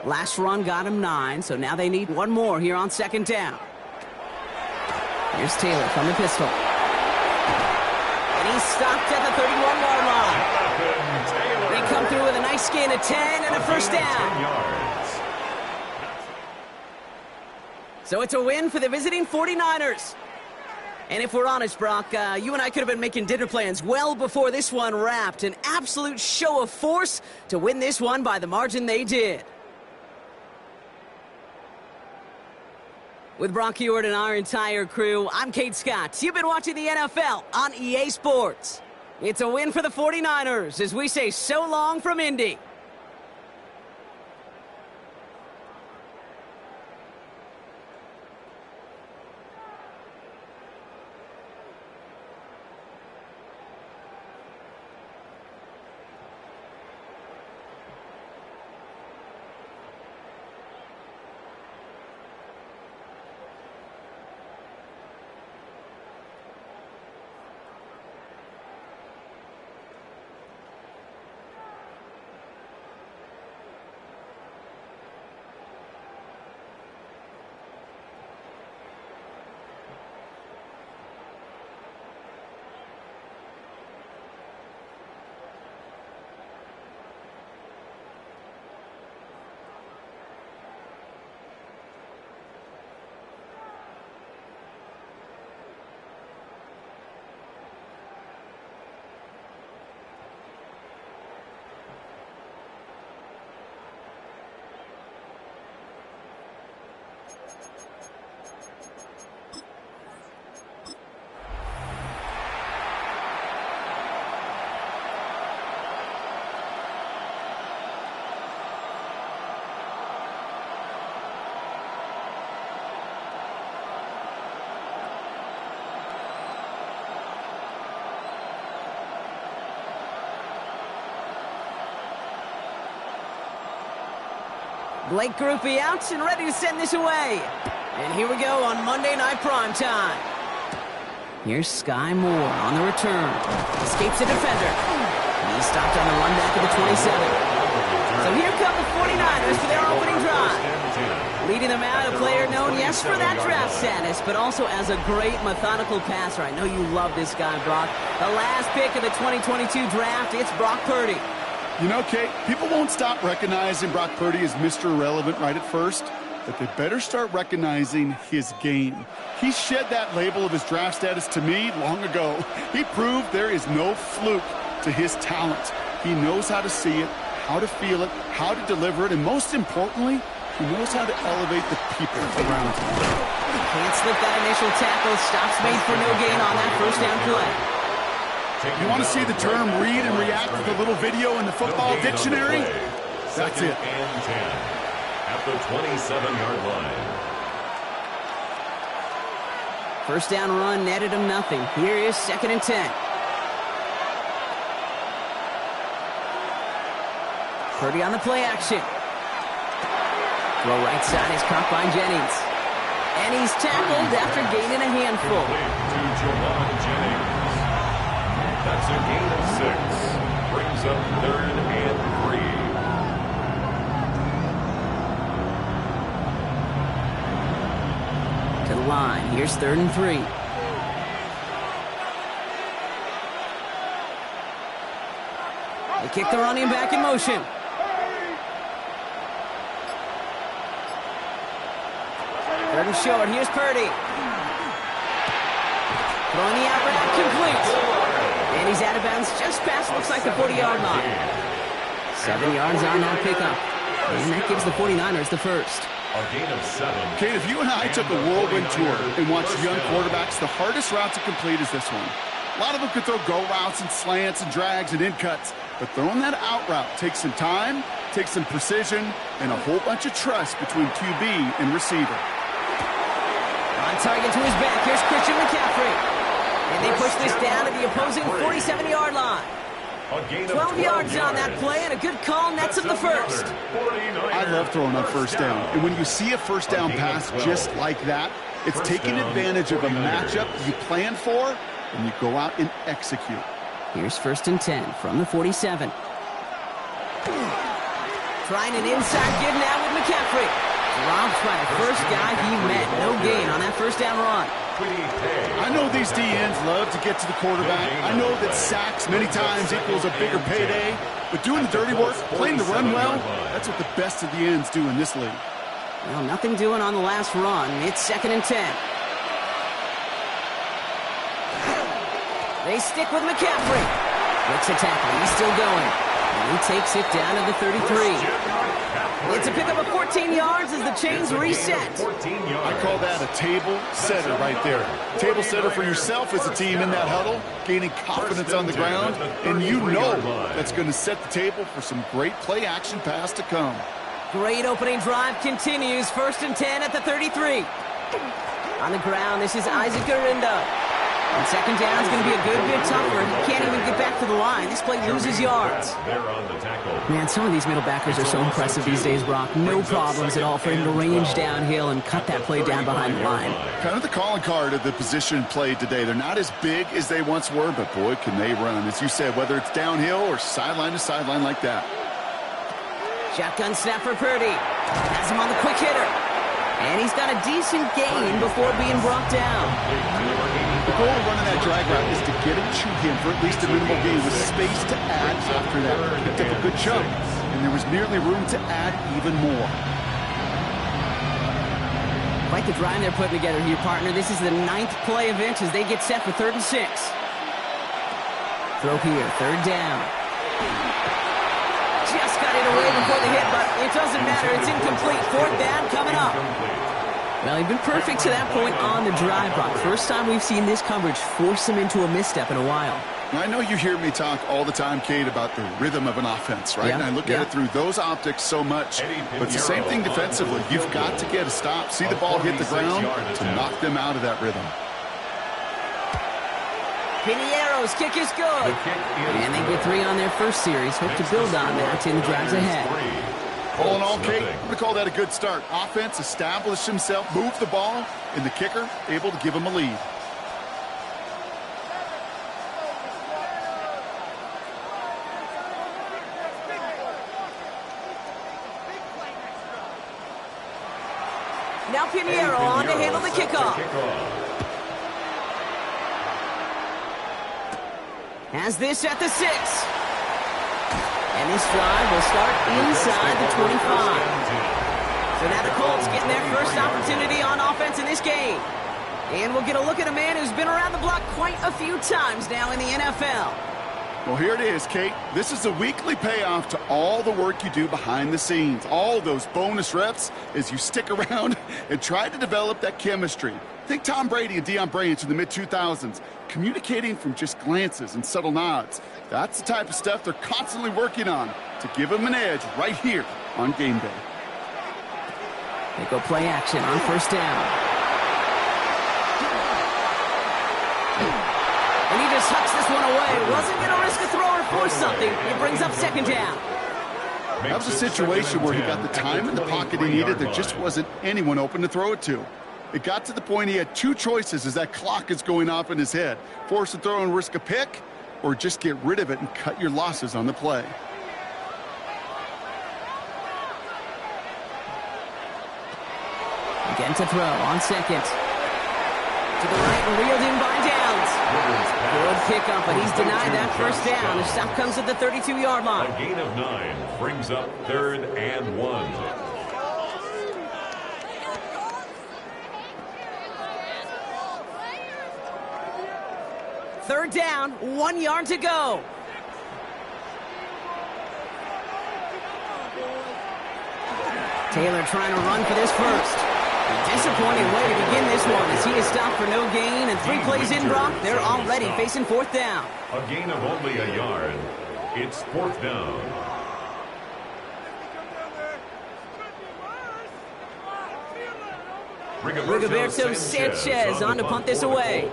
Last run got him 9, so now they need one more here on 2nd down. Here's Taylor from the pistol. And he's stopped at the 31-yard line. They come through with a nice gain of 10 and a 1st down. So it's a win for the visiting 49ers. And if we're honest, Brock, you and I could have been making dinner plans well before this one wrapped. An absolute show of force to win this one by the margin they did. With Brock Heward and our entire crew, I'm Kate Scott. You've been watching the NFL on EA Sports. It's a win for the 49ers as we say so long from Indy. Blake Grupe out and ready to send this away. And here we go on Monday Night Primetime. Here's Sky Moore on the return. Escapes a defender. He's stopped on the run back of the 27. So here come the 49ers for their opening drive. Leading them out, a player known, yes, for that draft status, but also as a great methodical passer. I know you love this guy, Brock. The last pick of the 2022 draft, it's Brock Purdy. You know, Kate, people won't stop recognizing Brock Purdy as Mr. Irrelevant right at first. but they better start recognizing his game. He shed that label of his draft status to me long ago. He proved there is no fluke to his talent. He knows how to see it, how to feel it, how to deliver it, and most importantly, he knows how to elevate the people around him. Can't slip that initial tackle. Stops made for no gain on that first down play. You want to see the term read and react with a little video in the football dictionary? That's it. And 10 at the 27-yard line. First down run netted him nothing. Here is 2nd and 10. Purdy on the play action. Throw right side is caught by Jennings. And he's tackled after gaining a handful. To Jawan Jennings. That's a gain of 6. Brings up 3rd and 3. To the line. Here's 3rd and 3. They kick the running back in motion. Third and short. Here's Purdy. Throwing the out route complete. And he's out of bounds just past, looks like the 40-yard line. 7 yards on that pickup. And that gives the 49ers the first. A gain of 7. Kate, if you and I took a whirlwind tour and watched young quarterbacks, the hardest route to complete is this one. A lot of them could throw go routes and slants and drags and in cuts, but throwing that out route takes some time, takes some precision, and a whole bunch of trust between QB and receiver. On target to his back, here's Christian McCaffrey. And they push this down to the opposing 47-yard line. 12 yards on that play, and a good call nets him the first. I love throwing on first down. And when you see a first down pass just like that, it's taking advantage of a matchup you planned for, and you go out and execute. Here's 1st and 10 from the 47. Trying an inside give now with McCaffrey. Dropped by the first guy he met. No gain on that first down run. I know these DNs love to get to the quarterback. I know that sacks many times equals a bigger payday. But doing the dirty work, playing the run well, that's what the best of the ends do in this league. Well, nothing doing on the last run. It's 2nd and 10. They stick with McCaffrey. Breaks a tackle. He's still going. And he takes it down to the 33. It's a pickup of 14 yards as the chains reset. I call that a table setter right there. Table setter for yourself as a team in that huddle, gaining confidence on the ground, and you know that's going to set the table for some great play action pass to come. Great opening drive continues. 1st and 10 at the 33. On the ground, this is Isaac Garinda. And 2nd down is going to be a good bit tougher. He can't even get back to the line. This play loses yards. Man, some of these middle backers are so impressive these days, Brock. No problems at all for him to range downhill and cut that play down behind the line. Kind of the calling card of the position played today. They're not as big as they once were, but boy, can they run. As you said, whether it's downhill or sideline to sideline like that. Shotgun snap for Purdy. Has him on the quick hitter. And he's got a decent gain before being brought down. The goal of running that drag route is to get it to him for at least a minimal gain with space to add after that. He took a good jump, and there was nearly room to add even more. Quite the drive they're putting together here, partner. This is the 9th play of it as they get set for 3rd and 6. Throw here, 3rd down. Just got it away before the hit, but it doesn't matter. It's incomplete. 4th down coming up. Well, he's been perfect to that point on the drive, Brock. First time we've seen this coverage force him into a misstep in a while. I know you hear me talk all the time, Kate, about the rhythm of an offense, right? Yeah, and I look at it through those optics so much. But it's the same thing defensively. You've got to get a stop, see the ball hit the ground to knock them out of that rhythm. Piniero's kick is good. And they get 3 on their first series. Hope to build on that in the drives ahead. All in all, Kate, I'm going to call that a good start. Offense established himself, moved the ball, and the kicker able to give him a lead. Now Piniero on to handle the kickoff. Has this at the 6. And this drive will start inside the 25. So now the Colts getting their first opportunity on offense in this game. And we'll get a look at a man who's been around the block quite a few times now in the NFL. Well, here it is, Kate. This is a weekly payoff to all the work you do behind the scenes. All those bonus reps as you stick around and try to develop that chemistry. Think Tom Brady and Deion Branch in the mid-2000s, communicating from just glances and subtle nods. That's the type of stuff they're constantly working on to give them an edge right here on game day. They go play action on first down. And he just hucks this one away. Wasn't going to risk a throw or force something. It brings up second down. That was a situation where he got the time in the pocket he needed. There just wasn't anyone open to throw it to. It got to the point he had two choices as that clock is going off in his head. Force a throw and risk a pick, or just get rid of it and cut your losses on the play. Again to throw on second. To the right and reeled in by Downs. Good pickup, but he's denied that first down. The stop comes at the 32-yard line. A gain of 9 brings up 3rd and 1. Third down, 1 yard to go. Taylor trying to run for this first. A disappointing way to begin this one as he is stopped for no gain, and 3 plays in, Brock. They're already facing fourth down. A gain of only a yard. It's 4th down. Rigoberto Sanchez on to punt this away.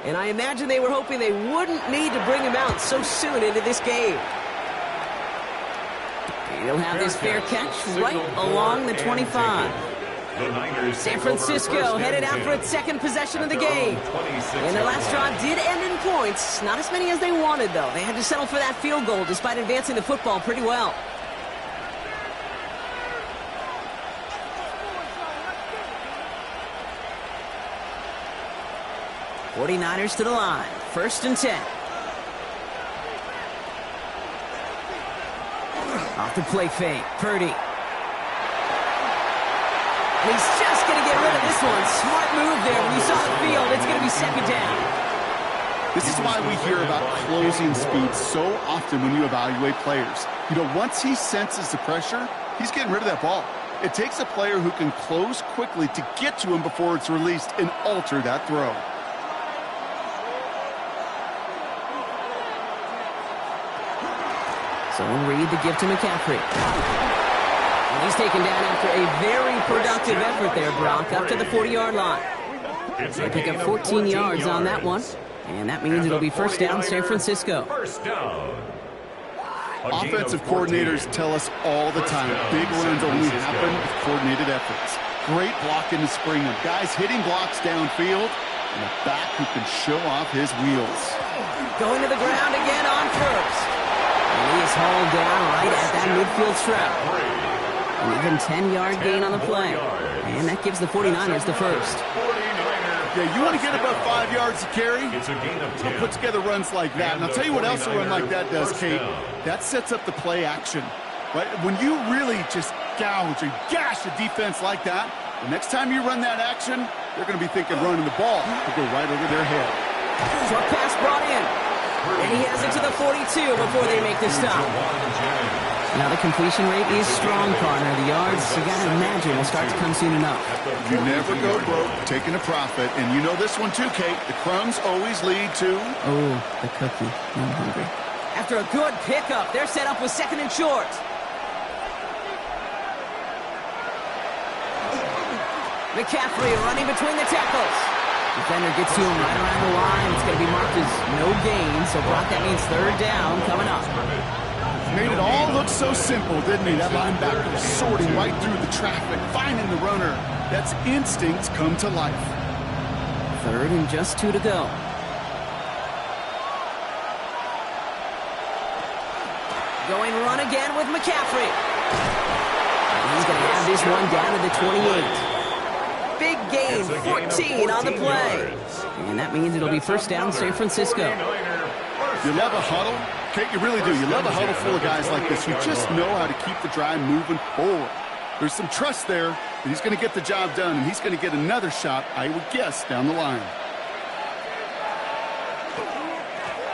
And I imagine they were hoping they wouldn't need to bring him out so soon into this game. He'll have this fair catch right along the 25. San Francisco headed out for its second possession of the game. And their last drive did end in points. Not as many as they wanted, though. They had to settle for that field goal despite advancing the football pretty well. '49ers to the line. 1st and 10. Off the play fake. Purdy. And he's just going to get rid of this one. Smart move there. When you saw the field, it's going to be second down. This is why we hear about closing speed so often when you evaluate players. You know, once he senses the pressure, he's getting rid of that ball. It takes a player who can close quickly to get to him before it's released and alter that throw. So Reed the gift to McCaffrey. And he's taken down after a very productive effort there, Brock, up to the 40-yard line. They pick up 14 yards on that one. And that means it'll be first down, San Francisco. First down. Offensive coordinators tell us all the time, big runs only happen with coordinated efforts. Great blocking to spring them. Guys hitting blocks downfield, and a back who can show off his wheels. Going to the ground again on first. And he is hauled down right at that midfield strap. An even 10-yard gain on the play. And that gives the 49ers the first. Yeah, you want to get above 5 yards to carry? It's a gain of 10. Put together runs like that. And I'll tell you what else a run like that does, Kate. That sets up the play action. Right? When you really just gouge and gash a defense like that, the next time you run that action, they're going to be thinking running the ball will go right over their head. Short pass brought in. And he has it to the 42 before they make the stop. Now the completion rate is strong, partner. The yards, you got to imagine, will start to come soon enough. You never go broke taking a profit. And you know this one too, Kate. The crumbs always lead to... Oh, the cookie. I'm hungry. After a good pickup, they're set up with second and short. McCaffrey running between the tackles. Defender gets to him right around the line. It's going to be marked as no gain. So, Brock, that means third down coming up. Made it all look so simple, didn't he? That linebacker sorting right through the traffic, finding the runner. That's instincts come to life. Third and just 2 to go. Going run again with McCaffrey. And he's going to have this one down to the 28. Big gain, 14 on the play. And that means it'll be first down, San Francisco. You love a huddle? Kate, you really do. You love a huddle full of guys like this who just know how to keep the drive moving forward. There's some trust there that he's going to get the job done, and he's going to get another shot, I would guess, down the line.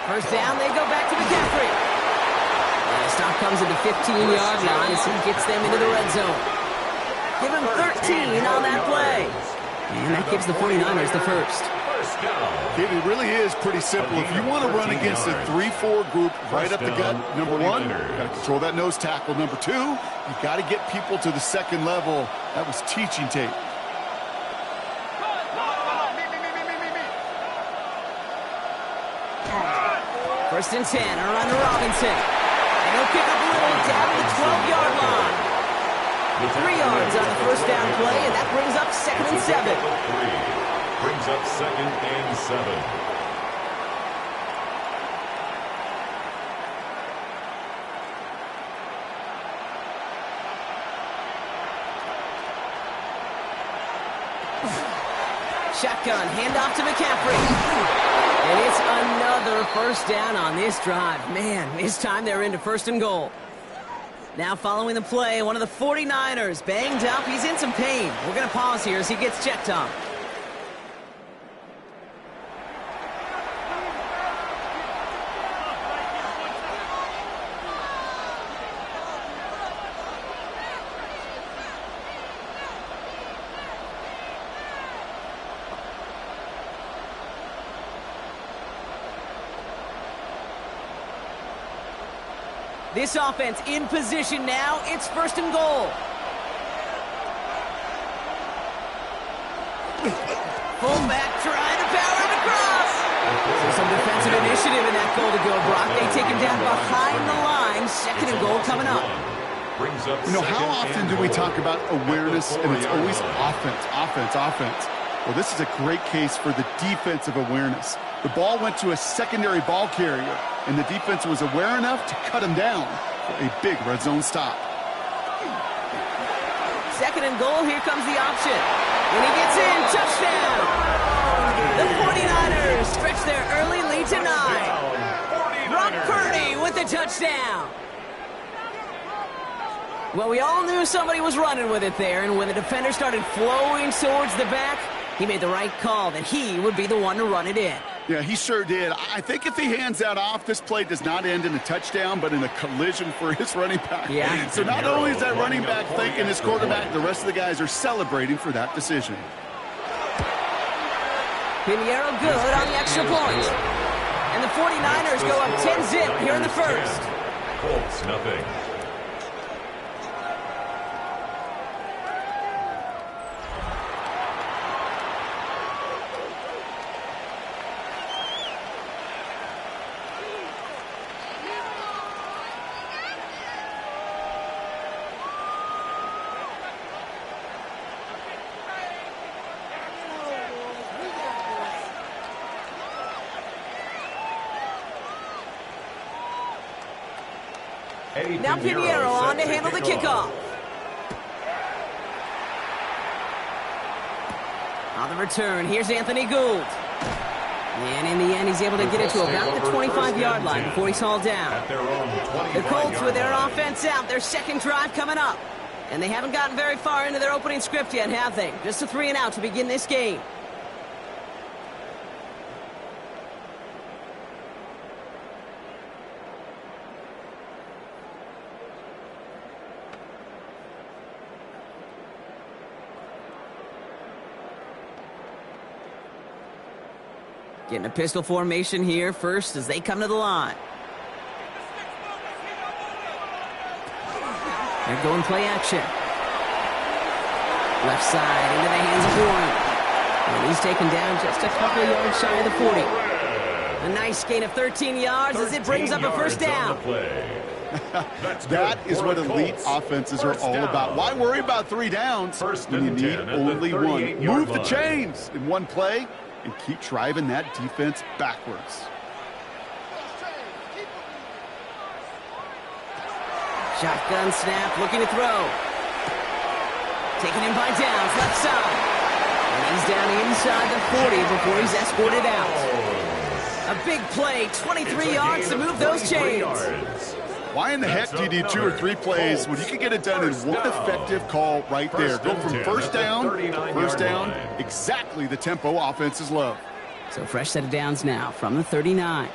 First down, they go back to McCaffrey. And the stop comes at the 15-yard line as he gets them into the red zone. Give him 13 on that play. And that gives the 49ers the first. Kid, it really is pretty simple. If you want to run against a 3-4 group right up the gut, number one, you got to control that nose tackle. Number two, you got to get people to the second level. That was teaching tape. First and 10, around to Robinson. And he'll pick up a little down to the 12-yard line. 3 yards on the first down play, and that brings up second and 7. Brings up second and 7. Shotgun, handoff to McCaffrey. And it's another first down on this drive. Man, this time they're into first and goal. Now following the play, one of the 49ers banged up. He's in some pain. We're going to pause here as he gets checked on. This offense in position now. It's first and goal. Fullback trying to power it across. So some defensive initiative in that goal to go, Brock. They take him down behind the line. Second and goal coming up. You know, how often do we talk about awareness, and it's always offense, offense, offense? Well, this is a great case for the defensive awareness. The ball went to a secondary ball carrier, and the defense was aware enough to cut him down for a big red zone stop. Second and goal, here comes the option. When he gets in, touchdown! The 49ers stretch their early lead to 9. Brock Purdy with the touchdown. Well, we all knew somebody was running with it there, and when the defender started flowing towards the back, he made the right call that he would be the one to run it in. Yeah, he sure did. I think if he hands that off, this play does not end in a touchdown, but in a collision for his running back. Yeah. So not only is that running back thanking his quarterback, the rest of the guys are celebrating for that decision. Pinheiro good on the extra point. And the 49ers go up 10-zip here in the first. Colts, nothing. Now Pinheiro on to handle the kickoff. On the return, here's Anthony Gould. And in the end, he's able to get it to about the 25-yard line before he's hauled down. The Colts with their offense out, their second drive coming up. And they haven't gotten very far into their opening script yet, have they? Just a 3 and out to begin this game. Getting a pistol formation here first as they come to the line. They're going play action. Left side into the hands of Warren. And he's taken down just a couple of yards shy of the 40. A nice gain of 13 yards as it brings up a first down. That is what elite offenses are all about. Why worry about 3 downs when you need only 1? Move the chains in one play and keep driving that defense backwards. Shotgun snap, looking to throw. Taken in by Downs, left side. And he's down inside the 40 before he's escorted out. A big play, 23 yards to move those chains. Why in the heck do you need 2 or 3 plays when you can get it done in one effective call right there? Go from first down to first down, exactly the tempo offenses love. So fresh set of downs now from the 39.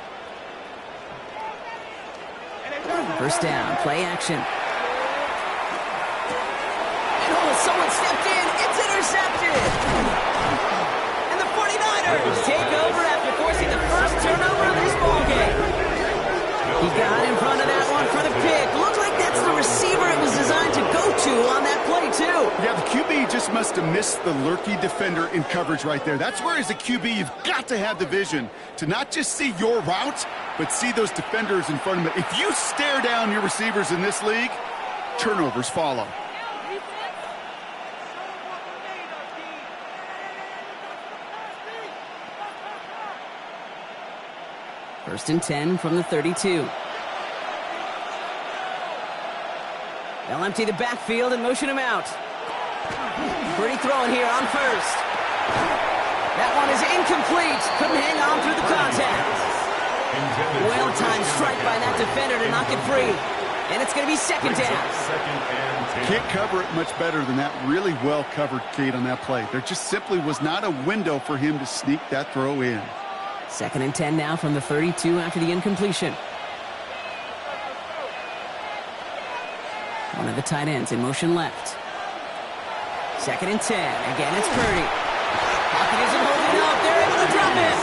First down, play action. And someone stepped in. It's intercepted. And the 49ers take over after forcing the first turnover of this ballgame. He got in front of that one for the pick. Looks like that's the receiver it was designed to go to on that play, too. Yeah, the QB just must have missed the lurky defender in coverage right there. That's where, as a QB, you've got to have the vision to not just see your route, but see those defenders in front of it. If you stare down your receivers in this league, turnovers follow. First and 10 from the 32. They'll empty the backfield and motion him out. Pretty throwing here on first. That one is incomplete. Couldn't hang on through the contact. Well-timed strike by that defender to knock it free. And it's going to be second down. Can't cover it much better than that. Really well covered, Kate, on that play. There just simply was not a window for him to sneak that throw in. Second and 10 now from the 32 after the incompletion. One of the tight ends in motion left. Second and 10. Again, it's Purdy. Pocket isn't holding up. They're able to drop it.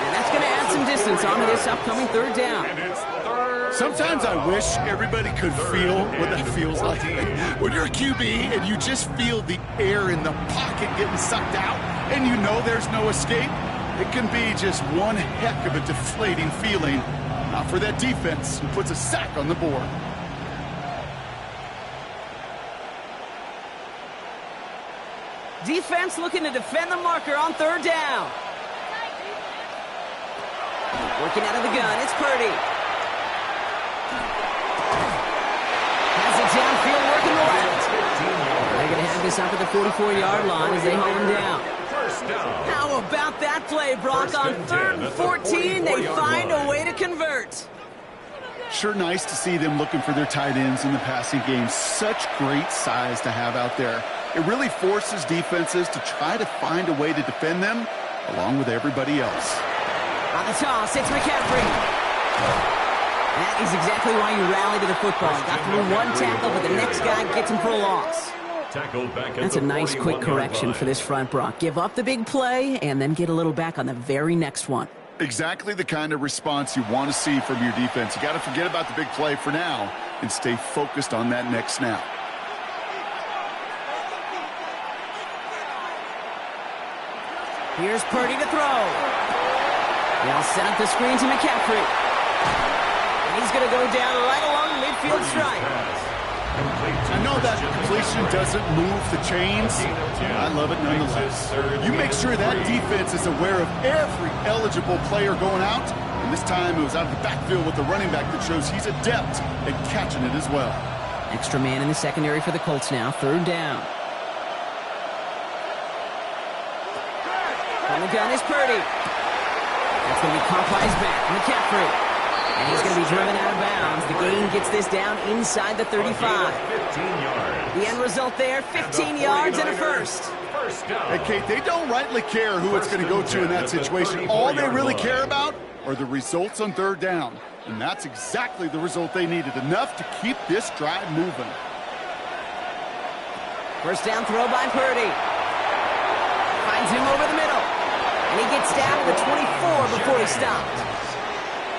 And that's going to add some distance onto this upcoming third down. Sometimes I wish everybody could feel what that feels like. When you're a QB and you just feel the air in the pocket getting sucked out and you know there's no escape, it can be just one heck of a deflating feeling. Not for that defense who puts a sack on the board. Defense looking to defend the marker on third down. Working out of the gun, it's Purdy. Has it downfield, working the left. They're going to have this up at the 44-yard line as they hold him down. How about that play, Brock? On third and 14, they find a way to convert. Sure nice to see them looking for their tight ends in the passing game. Such great size to have out there. It really forces defenses to try to find a way to defend them along with everybody else. On the toss, it's McCaffrey. That is exactly why you rally to the football. Got through one tackle, but the next guy gets him for a loss. That's a nice quick correction for this front, Brock. Give up the big play and then get a little back on the very next one. Exactly the kind of response you want to see from your defense. You got to forget about the big play for now and stay focused on that next snap. Here's Purdy to throw. They'll set up the screen to McCaffrey. And he's going to go down right along the midfield stripe. I know that completion doesn't move the chains. I love it nonetheless. You make sure that defense is aware of every eligible player going out. And this time it was out of the backfield with the running back that shows he's adept at catching it as well. Extra man in the secondary for the Colts now. Third down. On the gun is Purdy. That's going to be caught by his back. McCaffrey. And he's going to be driven out of bounds. The gain gets this down inside the 35. The end result there, 15 yards and a first. Hey, Kate, they don't rightly care who it's going to go to in that situation. All they really care about are the results on third down. And that's exactly the result they needed. Enough to keep this drive moving. First down throw by Purdy. Finds him over the middle. And he gets down to the 24 before he stopped.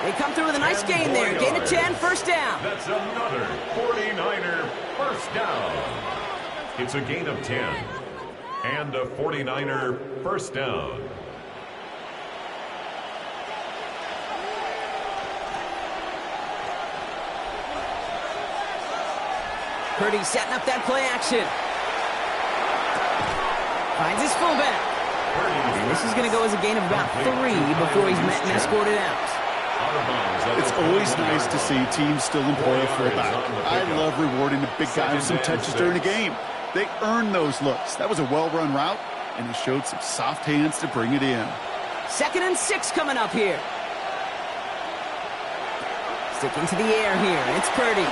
They come through with a nice gain there. Gain of 10, first down. That's another 49er first down. It's a gain of 10. And a 49er first down. Purdy setting up that play action. Finds his fullback. And this is going to go as a gain of about 3 before he's met and escorted out. It's always nice to see teams still employ a fullback. I love rewarding the big guy with some touches during the game. They earn those looks. That was a well-run route, and he showed some soft hands to bring it in. 2nd and 6 coming up here. Sticking to the air here, and it's Purdy.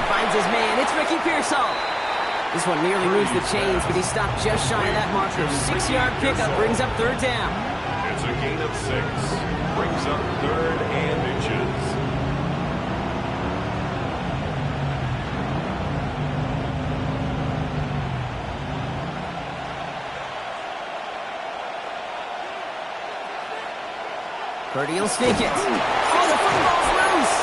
Finds his man, it's Ricky Pearsall. This one nearly moves the chains, but he stopped just shy of that marker. 6-yard pickup brings up third down. It's a gain of 6. Brings up third and inches. Purdy will sneak it. Oh, the football's loose.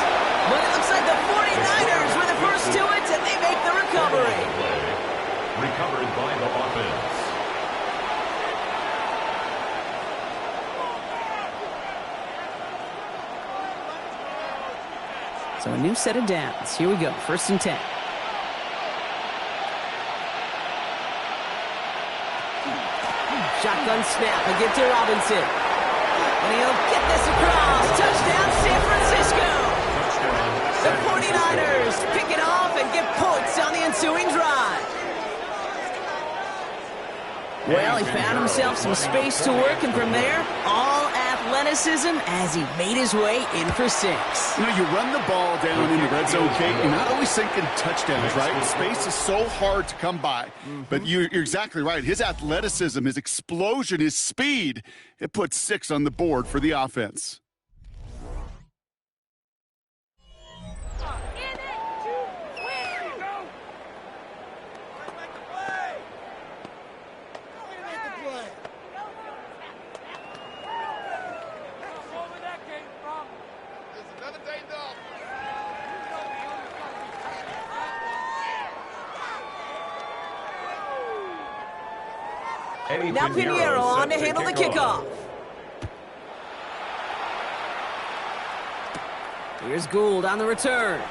But it looks like the 49ers were the first to it, and they make the recovery. Recovered by the offense. So a new set of downs. Here we go, 1st and 10. Shotgun snap, a give to Robinson. And he'll get this across. Touchdown, San Francisco. The 49ers pick it off and get points on the ensuing drive. Well, he found himself some space to work, and from there, all athleticism as he made his way in for 6. You know, you run the ball down in the red zone, Kate, you're not always thinking touchdowns, right? Space is so hard to come by. But you're exactly right. His athleticism, his explosion, his speed, it puts 6 on the board for the offense. Now Pinheiro on to handle the kickoff. Here's Gould on the return.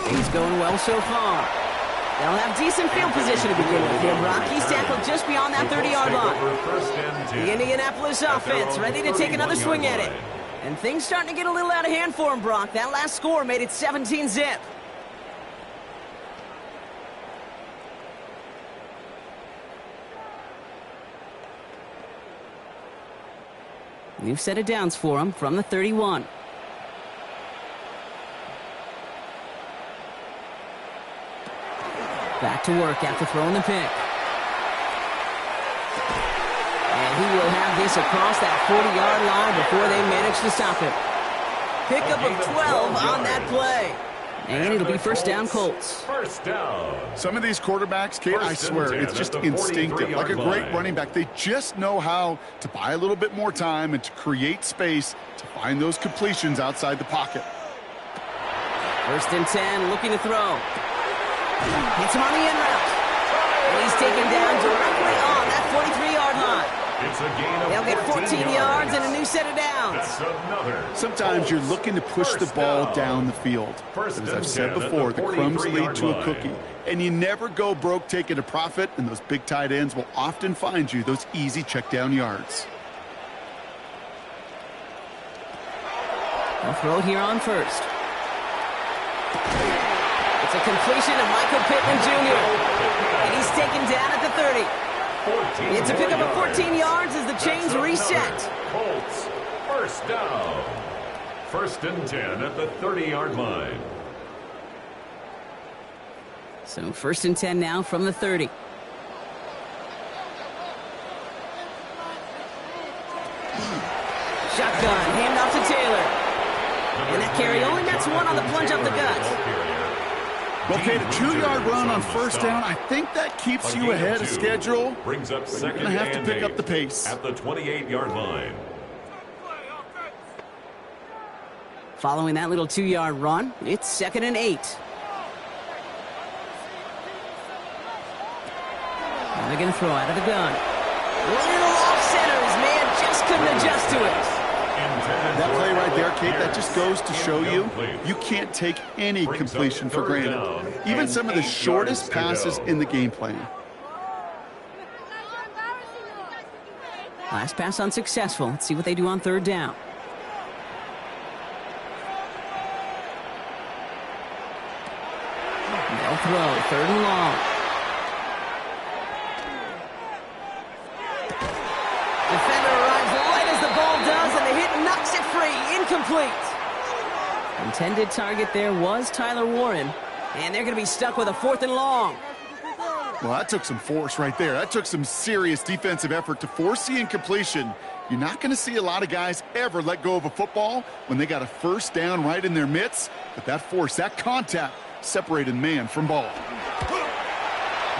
He's going well so far. They'll have decent field position to begin with here, Brock. He's tackled just beyond that 30-yard line. The Indianapolis offense ready to take another swing at it. And things starting to get a little out of hand for him, Brock. That last score made it 17-zip. New set of downs for him from the 31. Back to work after throwing the pick. And he will have this across that 40-yard line before they manage to stop it. Pickup of 12 on that play. And it'll be first down, Colts. First down. Some of these quarterbacks, Kate, I swear, it's just instinctive. Like a great running back, they just know how to buy a little bit more time and to create space to find those completions outside the pocket. 1st and 10, looking to throw. Hits him on the end route. And he's taken down directly on that 43-yard line. It's a gain of They'll get 14 yards and a new set of downs. Sometimes you're looking to push the ball down the field. But as I've said before, the crumbs lead to a cookie. And you never go broke taking a profit, and those big tight ends will often find you those easy check down yards. They'll throw it here on 1st. It's a completion of Michael Pittman Jr. And he's taken down at the 30. It's a pickup of 14 yards as the chains reset. Colts, first down. 1st and 10 at the 30-yard line. So 1st and 10 now from the 30. Shotgun, handoff to Taylor. And that carry only nets 1 on the plunge up the gut. Well, Kate, a 2-yard run on 1st down, I think that keeps you ahead of schedule. Brings up You're going to have to pick up the pace. At the 28-yard line. Following that little 2-yard run, it's 2nd and 8. Now they're going to throw out of the gun. Little off center, his man just couldn't adjust to it. That play right there, Kate, that just goes to show you, you can't take any completion for granted. Even some of the shortest passes in the game plan. Last pass unsuccessful. Let's see what they do on 3rd down. They'll throw, 3rd and long. Defender arrives right as the ball does, and the hit knocks it free. Incomplete. Intended target there was Tyler Warren. And they're going to be stuck with a 4th and long. Well, that took some force right there. That took some serious defensive effort to force the incompletion. You're not going to see a lot of guys ever let go of a football when they got a first down right in their midst. But that force, that contact, separated man from ball.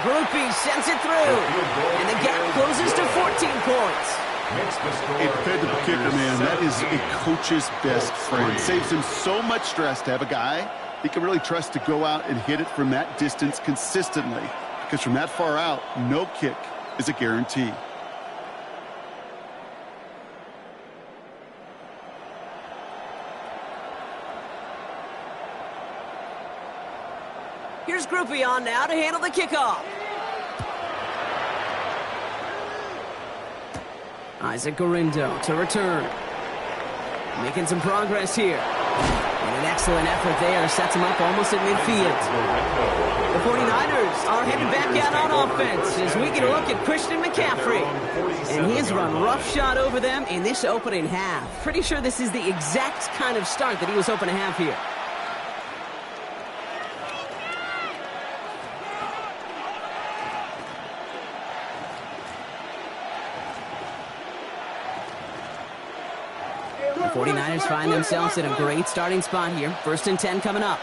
Groupie sends it through. And the gap closes to 14 points. A dependable kicker, man. That is a coach's best friend. Saves him so much stress to have a guy he can really trust to go out and hit it from that distance consistently. Because from that far out, no kick is a guarantee. Here's Groupie on now to handle the kickoff. Isaac Gorindo to return. Making some progress here. And an excellent effort there sets him up almost at midfield. The 49ers are headed back out on offense as we get a look at Christian McCaffrey. And he has run roughshod over them in this opening half. Pretty sure this is the exact kind of start that he was hoping to have here. The 49ers find themselves in a great starting spot here. 1st and 10 coming up.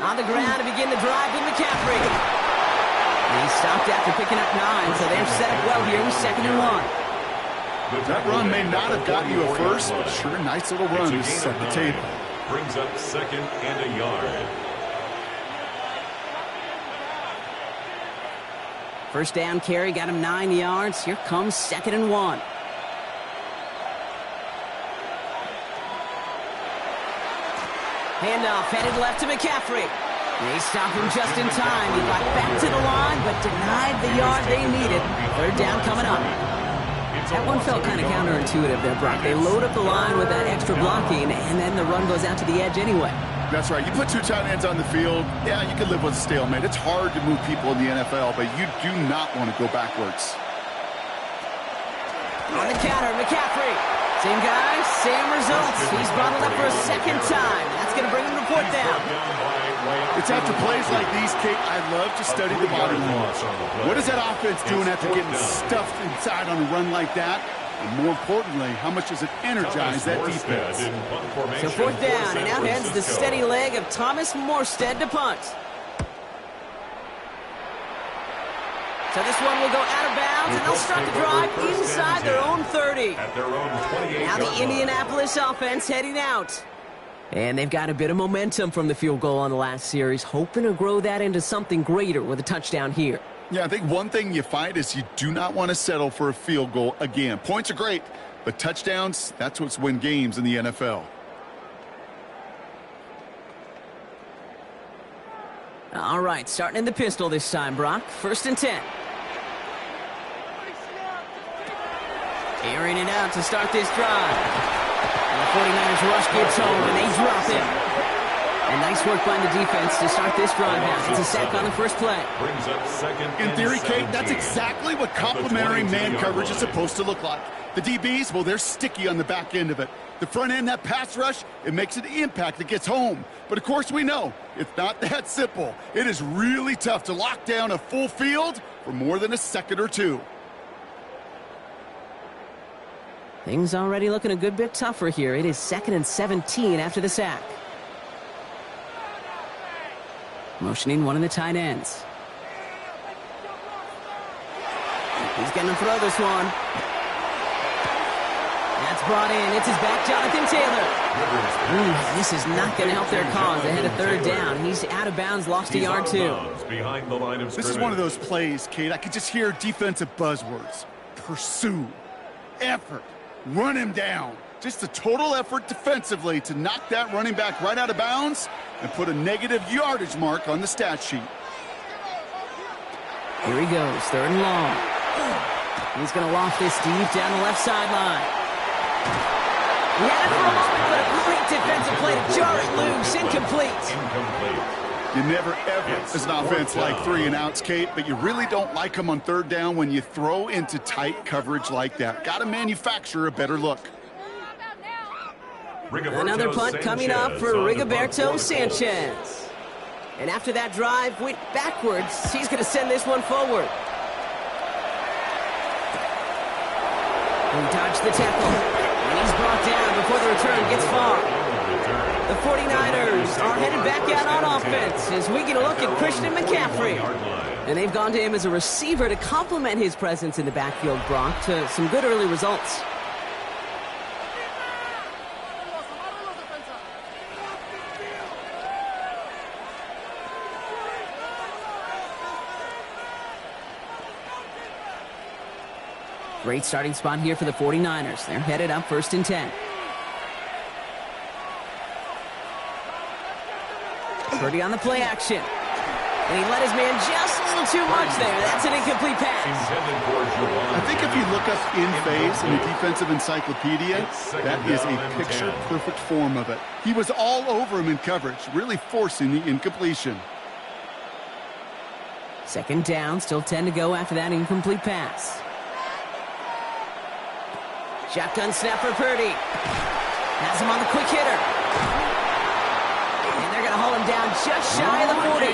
On the ground to begin the drive with McCaffrey. And he stopped after picking up 9, so they're set up well here with 2nd and 1. That run may not have gotten you a first, but sure, a nice little run to set the table. Brings up 2nd and a yard. First down carry got him 9 yards. Here comes 2nd and 1. Handoff headed left to McCaffrey. They stopped him just in time. He got back to the line, but denied the yard they needed. 3rd down coming up. That one felt kind of counterintuitive there, Brock. They load up the line with that extra blocking, and then the run goes out to the edge anyway. That's right. You put 2 tight ends on the field, yeah, you can live with a stalemate. It's hard to move people in the NFL, but you do not want to go backwards. On the counter, McCaffrey. Same guy, same results. He's bottled up for a 2nd time. That's going to bring him to 4th down. It's after plays like these, Kate, I love to study the body language. What is that offense doing after getting stuffed inside on a run like that? And more importantly, how much does it energize that defense? So 4th down, and out heads the steady leg of Thomas Morstead to punt. So this one will go out of bounds, and they'll start the drive inside their own 30. Now the Indianapolis offense heading out. And they've got a bit of momentum from the field goal on the last series, hoping to grow that into something greater with a touchdown here. Yeah, I think one thing you find is you do not want to settle for a field goal again. Points are great, but touchdowns, that's what's win games in the NFL. All right, starting in the pistol this time, Brock. 1st and 10. Airing it out to start this drive. And the 49ers rush gets home, and they drop it. And nice work by the defense to start this drive out. It's a sack on the first play. Brings up 2nd In theory, and Kate, 17. that's exactly what complementary man coverage is supposed to look like. The DBs, well, they're sticky on the back end of it. The front end, that pass rush, it makes an impact that gets home. But, of course, we know it's not that simple. It is really tough to lock down a full field for more than a second or two. Things already looking a good bit tougher here. It is 2nd and 17 after the sack. Motioning one of the tight ends. He's going to throw this one. That's brought in. It's his back, Jonathan Taylor. This is not going to help their cause. They had a 3rd down. He's out of bounds, lost a yard too. Behind the line of This is one of those plays, Kate, I could just hear defensive buzzwords. Pursue. Effort. Run him down. Just a total effort defensively to knock that running back right out of bounds and put a negative yardage mark on the stat sheet. Here he goes, 3rd and long. He's going to loft this deep down the left sideline. He had it for a moment, but a great defensive play to jar it loose. Incomplete. You never, ever, as an offense, like 3 and outs, Kate, but you really don't like them on 3rd down when you throw into tight coverage like that. Got to manufacture a better look. Another punt coming up for Rigoberto Sanchez. And after that drive went backwards, he's going to send this one forward. He dodged the tackle, and he's brought down before the return gets far. The 49ers are headed back out on offense as we get a look at Christian McCaffrey. And they've gone to him as a receiver to complement his presence in the backfield, Brock, to some good early results. Great starting spot here for the 49ers. They're headed up 1st and 10. Purdy on the play action. And he let his man just a little too much there. That's an incomplete pass. I think if you look up in phase in the defensive encyclopedia, that is a picture-perfect form of it. He was all over him in coverage, really forcing the incompletion. 2nd down, still 10 to go after that incomplete pass. Shotgun snap for Purdy. Has him on the quick hitter. And they're going to haul him down just shy of the 40.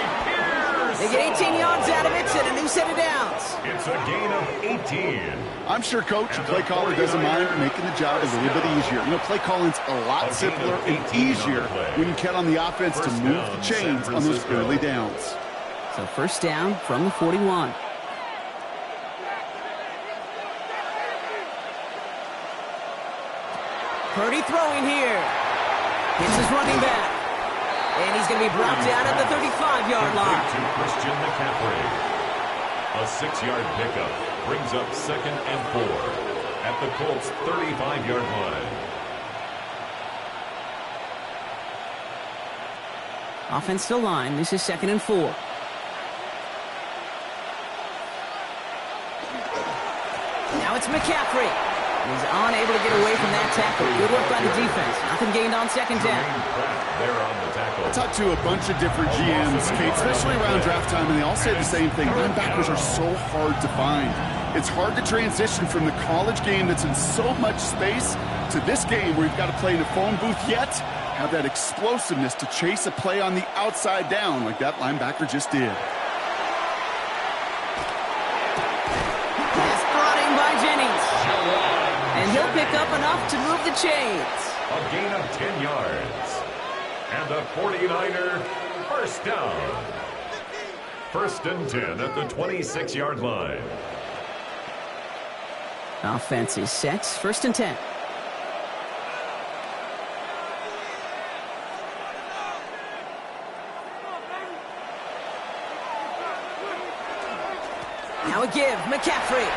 They get 18 yards out of it and a new set of downs. It's a gain of 18. I'm sure Coach, the play caller, doesn't mind making the job a little bit easier. You know, play calling's a lot simpler and easier when you count on the offense to move the chains on those early downs. So 1st down from the 41. Purdy throwing here. Hits his running back. And he's going to be brought down at the 35-yard line. To Christian McCaffrey. A 6-yard pickup brings up 2nd and 4 at the Colts' 35-yard line. Offensive line. This is 2nd and 4. Now it's McCaffrey. He's unable to get away from that tackle. Good work by the defense. Nothing gained on 2nd down. I talked to a bunch of different GMs, Kate, especially around draft time, and they all say the same thing. Linebackers are so hard to find. It's hard to transition from the college game that's in so much space to this game where you've got to play in a phone booth, yet have that explosiveness to chase a play on the outside down like that linebacker just did. Pass brought in by Jennings. And he'll pick up enough to move the chains. A gain of 10 yards. And the 49er first down. 1st and 10 at the 26-yard line. Offense is set. 1st and 10. Now a give. McCaffrey.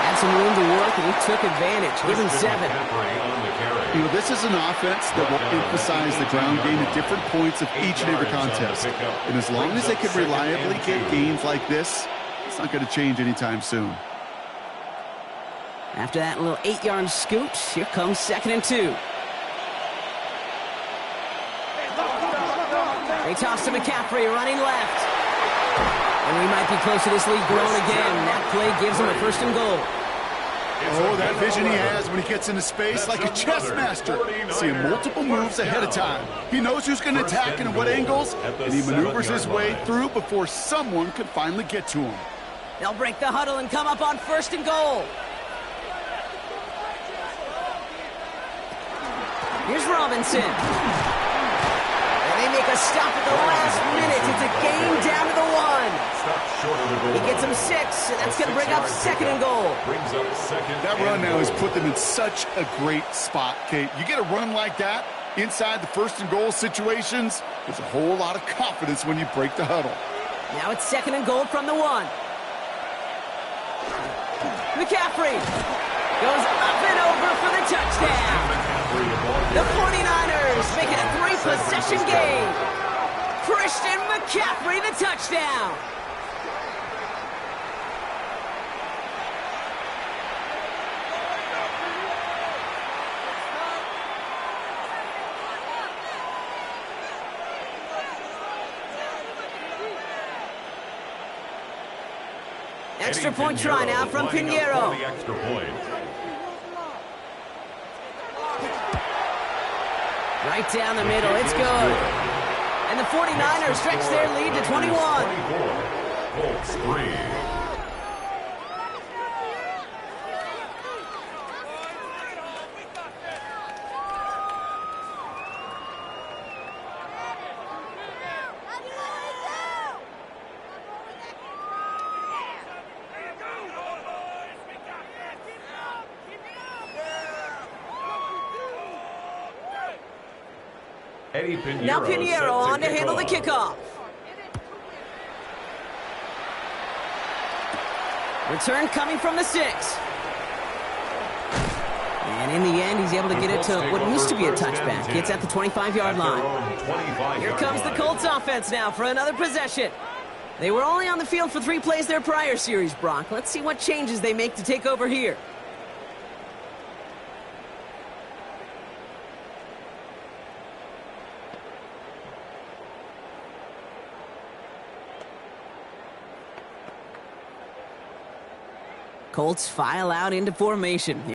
Had some room to work, and he took advantage. Give him 7. You know, this is an offense that will emphasize the ground game at different points of each and every contest. And as long as they can reliably get gains like this, it's not going to change anytime soon. After that little 8-yard scoot, here comes 2nd and 2. They toss to McCaffrey, running left. And we might be close to this lead growing again. That play gives him a 1st and goal. Oh, that vision he has when he gets into space like a chess master. Seeing multiple moves ahead of time. He knows who's going to attack and at what angles, and he maneuvers his way through before someone can finally get to him. They'll break the huddle and come up on 1st and goal. Here's Robinson. And they make a stop at the last minute. It's a gain down to the 1. He gets him 6, and that's going to bring up 2nd and goal. That run now has put them in such a great spot, Kate. You get a run like that inside the 1st and goal situations, there's a whole lot of confidence when you break the huddle. Now it's 2nd and goal from the 1. McCaffrey goes up and over for the touchdown. The 49ers make it a 3-possession game. Christian McCaffrey, the touchdown. Extra Eddie point try now Pinheiro from lining up Pinheiro. for the extra point. Right down the middle, it's good. And the 49ers stretch their lead to 21. 24. Colts 3. Eddie Pinheiro Now Pinheiro on to handle the kickoff. kickoff. Return coming from the 6. And in the end, he's able to get it to what used to be a touchback. It's at the 25-yard line. Here comes the Colts offense now for another possession. They were only on the field for 3 plays their prior series, Brock. Let's see what changes they make to take over here. Colts file out into formation.